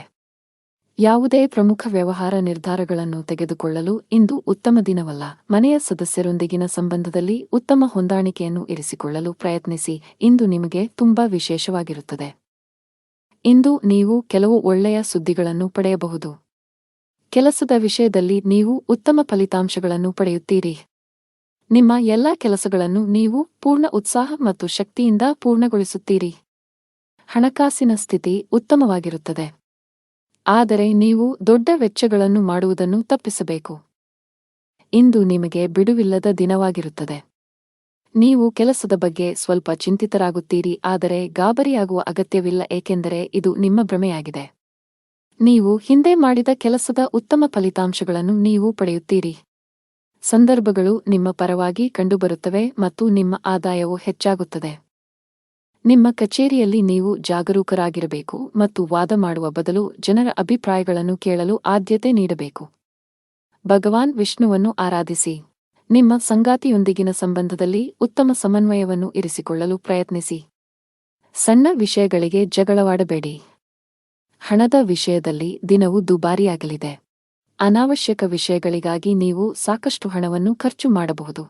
ಯಾವುದೇ ಪ್ರಮುಖ ವ್ಯವಹಾರ ನಿರ್ಧಾರಗಳನ್ನು ತೆಗೆದುಕೊಳ್ಳಲು ಇಂದು ಉತ್ತಮ ದಿನವಲ್ಲ. ಮನೆಯ ಸದಸ್ಯರೊಂದಿಗಿನ ಸಂಬಂಧದಲ್ಲಿ ಉತ್ತಮ ಹೊಂದಾಣಿಕೆಯನ್ನು ಇರಿಸಿಕೊಳ್ಳಲು ಪ್ರಯತ್ನಿಸಿ. ಇಂದು ನಿಮಗೆ ತುಂಬಾ ವಿಶೇಷವಾಗಿರುತ್ತದೆ. ಇಂದು ನೀವು ಕೆಲವು ಒಳ್ಳೆಯ ಸುದ್ದಿಗಳನ್ನು ಪಡೆಯಬಹುದು. ಕೆಲಸದ ವಿಷಯದಲ್ಲಿ ನೀವು ಉತ್ತಮ ಫಲಿತಾಂಶಗಳನ್ನು ಪಡೆಯುತ್ತೀರಿ. ನಿಮ್ಮ ಎಲ್ಲಾ ಕೆಲಸಗಳನ್ನು ನೀವು ಪೂರ್ಣ ಉತ್ಸಾಹ ಮತ್ತು ಶಕ್ತಿಯಿಂದ ಪೂರ್ಣಗೊಳಿಸುತ್ತೀರಿ. ಹಣಕಾಸಿನ ಸ್ಥಿತಿ ಉತ್ತಮವಾಗಿರುತ್ತದೆ. ಆದರೆ ನೀವು ದೊಡ್ಡ ವೆಚ್ಚಗಳನ್ನು ಮಾಡುವುದನ್ನು ತಪ್ಪಿಸಬೇಕು. ಇಂದು ನಿಮಗೆ ಬಿಡುವಿಲ್ಲದ ದಿನವಾಗಿರುತ್ತದೆ. ನೀವು ಕೆಲಸದ ಬಗ್ಗೆ ಸ್ವಲ್ಪ ಚಿಂತಿತರಾಗುತ್ತೀರಿ, ಆದರೆ ಗಾಬರಿಯಾಗುವ ಅಗತ್ಯವಿಲ್ಲ, ಏಕೆಂದರೆ ಇದು ನಿಮ್ಮ ಭ್ರಮೆಯಾಗಿದೆ. ನೀವು ಹಿಂದೆ ಮಾಡಿದ ಕೆಲಸದ ಉತ್ತಮ ಫಲಿತಾಂಶಗಳನ್ನು ನೀವು ಪಡೆಯುತ್ತೀರಿ. ಸಂದರ್ಭಗಳು ನಿಮ್ಮ ಪರವಾಗಿ ಕಂಡುಬರುತ್ತವೆ ಮತ್ತು ನಿಮ್ಮ ಆದಾಯವು ಹೆಚ್ಚಾಗುತ್ತದೆ. ನಿಮ್ಮ ಕಚೇರಿಯಲ್ಲಿ ನೀವು ಜಾಗರೂಕರಾಗಿರಬೇಕು ಮತ್ತು ವಾದ ಮಾಡುವ ಬದಲು ಜನರ ಅಭಿಪ್ರಾಯಗಳನ್ನು ಕೇಳಲು ಆದ್ಯತೆ ನೀಡಬೇಕು. ಭಗವಾನ್ ವಿಷ್ಣುವನ್ನು ಆರಾಧಿಸಿ. ನಿಮ್ಮ ಸಂಗಾತಿಯೊಂದಿಗಿನ ಸಂಬಂಧದಲ್ಲಿ ಉತ್ತಮ ಸಮನ್ವಯವನ್ನು ಇರಿಸಿಕೊಳ್ಳಲು ಪ್ರಯತ್ನಿಸಿ. ಸಣ್ಣ ವಿಷಯಗಳಿಗೆ ಜಗಳವಾಡಬೇಡಿ. ಹಣದ ವಿಷಯದಲ್ಲಿ ದಿನವು ದುಬಾರಿಯಾಗಲಿದೆ. ಅನಾವಶ್ಯಕ ವಿಷಯಗಳಿಗಾಗಿ ನೀವು ಸಾಕಷ್ಟು ಹಣವನ್ನು ಖರ್ಚು ಮಾಡಬಹುದು.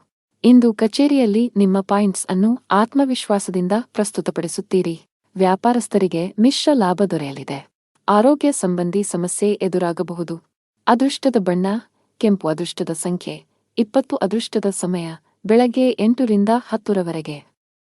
ಇಂದು ಕಚೇರಿಯಲ್ಲಿ ನಿಮ್ಮ ಪಾಯಿಂಟ್ಸ್ ಅನ್ನು ಆತ್ಮವಿಶ್ವಾಸದಿಂದ ಪ್ರಸ್ತುತಪಡಿಸುತ್ತೀರಿ. ವ್ಯಾಪಾರಸ್ಥರಿಗೆ ಮಿಶ್ರ ಲಾಭ ದೊರೆಯಲಿದೆ. ಆರೋಗ್ಯ ಸಂಬಂಧಿ ಸಮಸ್ಯೆ ಎದುರಾಗಬಹುದು. ಅದೃಷ್ಟದ ಬಣ್ಣ ಕೆಂಪು. ಅದೃಷ್ಟದ ಸಂಖ್ಯೆ 20. ಅದೃಷ್ಟದ ಸಮಯ ಬೆಳಗ್ಗೆ 8 ರಿಂದ 10 ರವರೆಗೆ.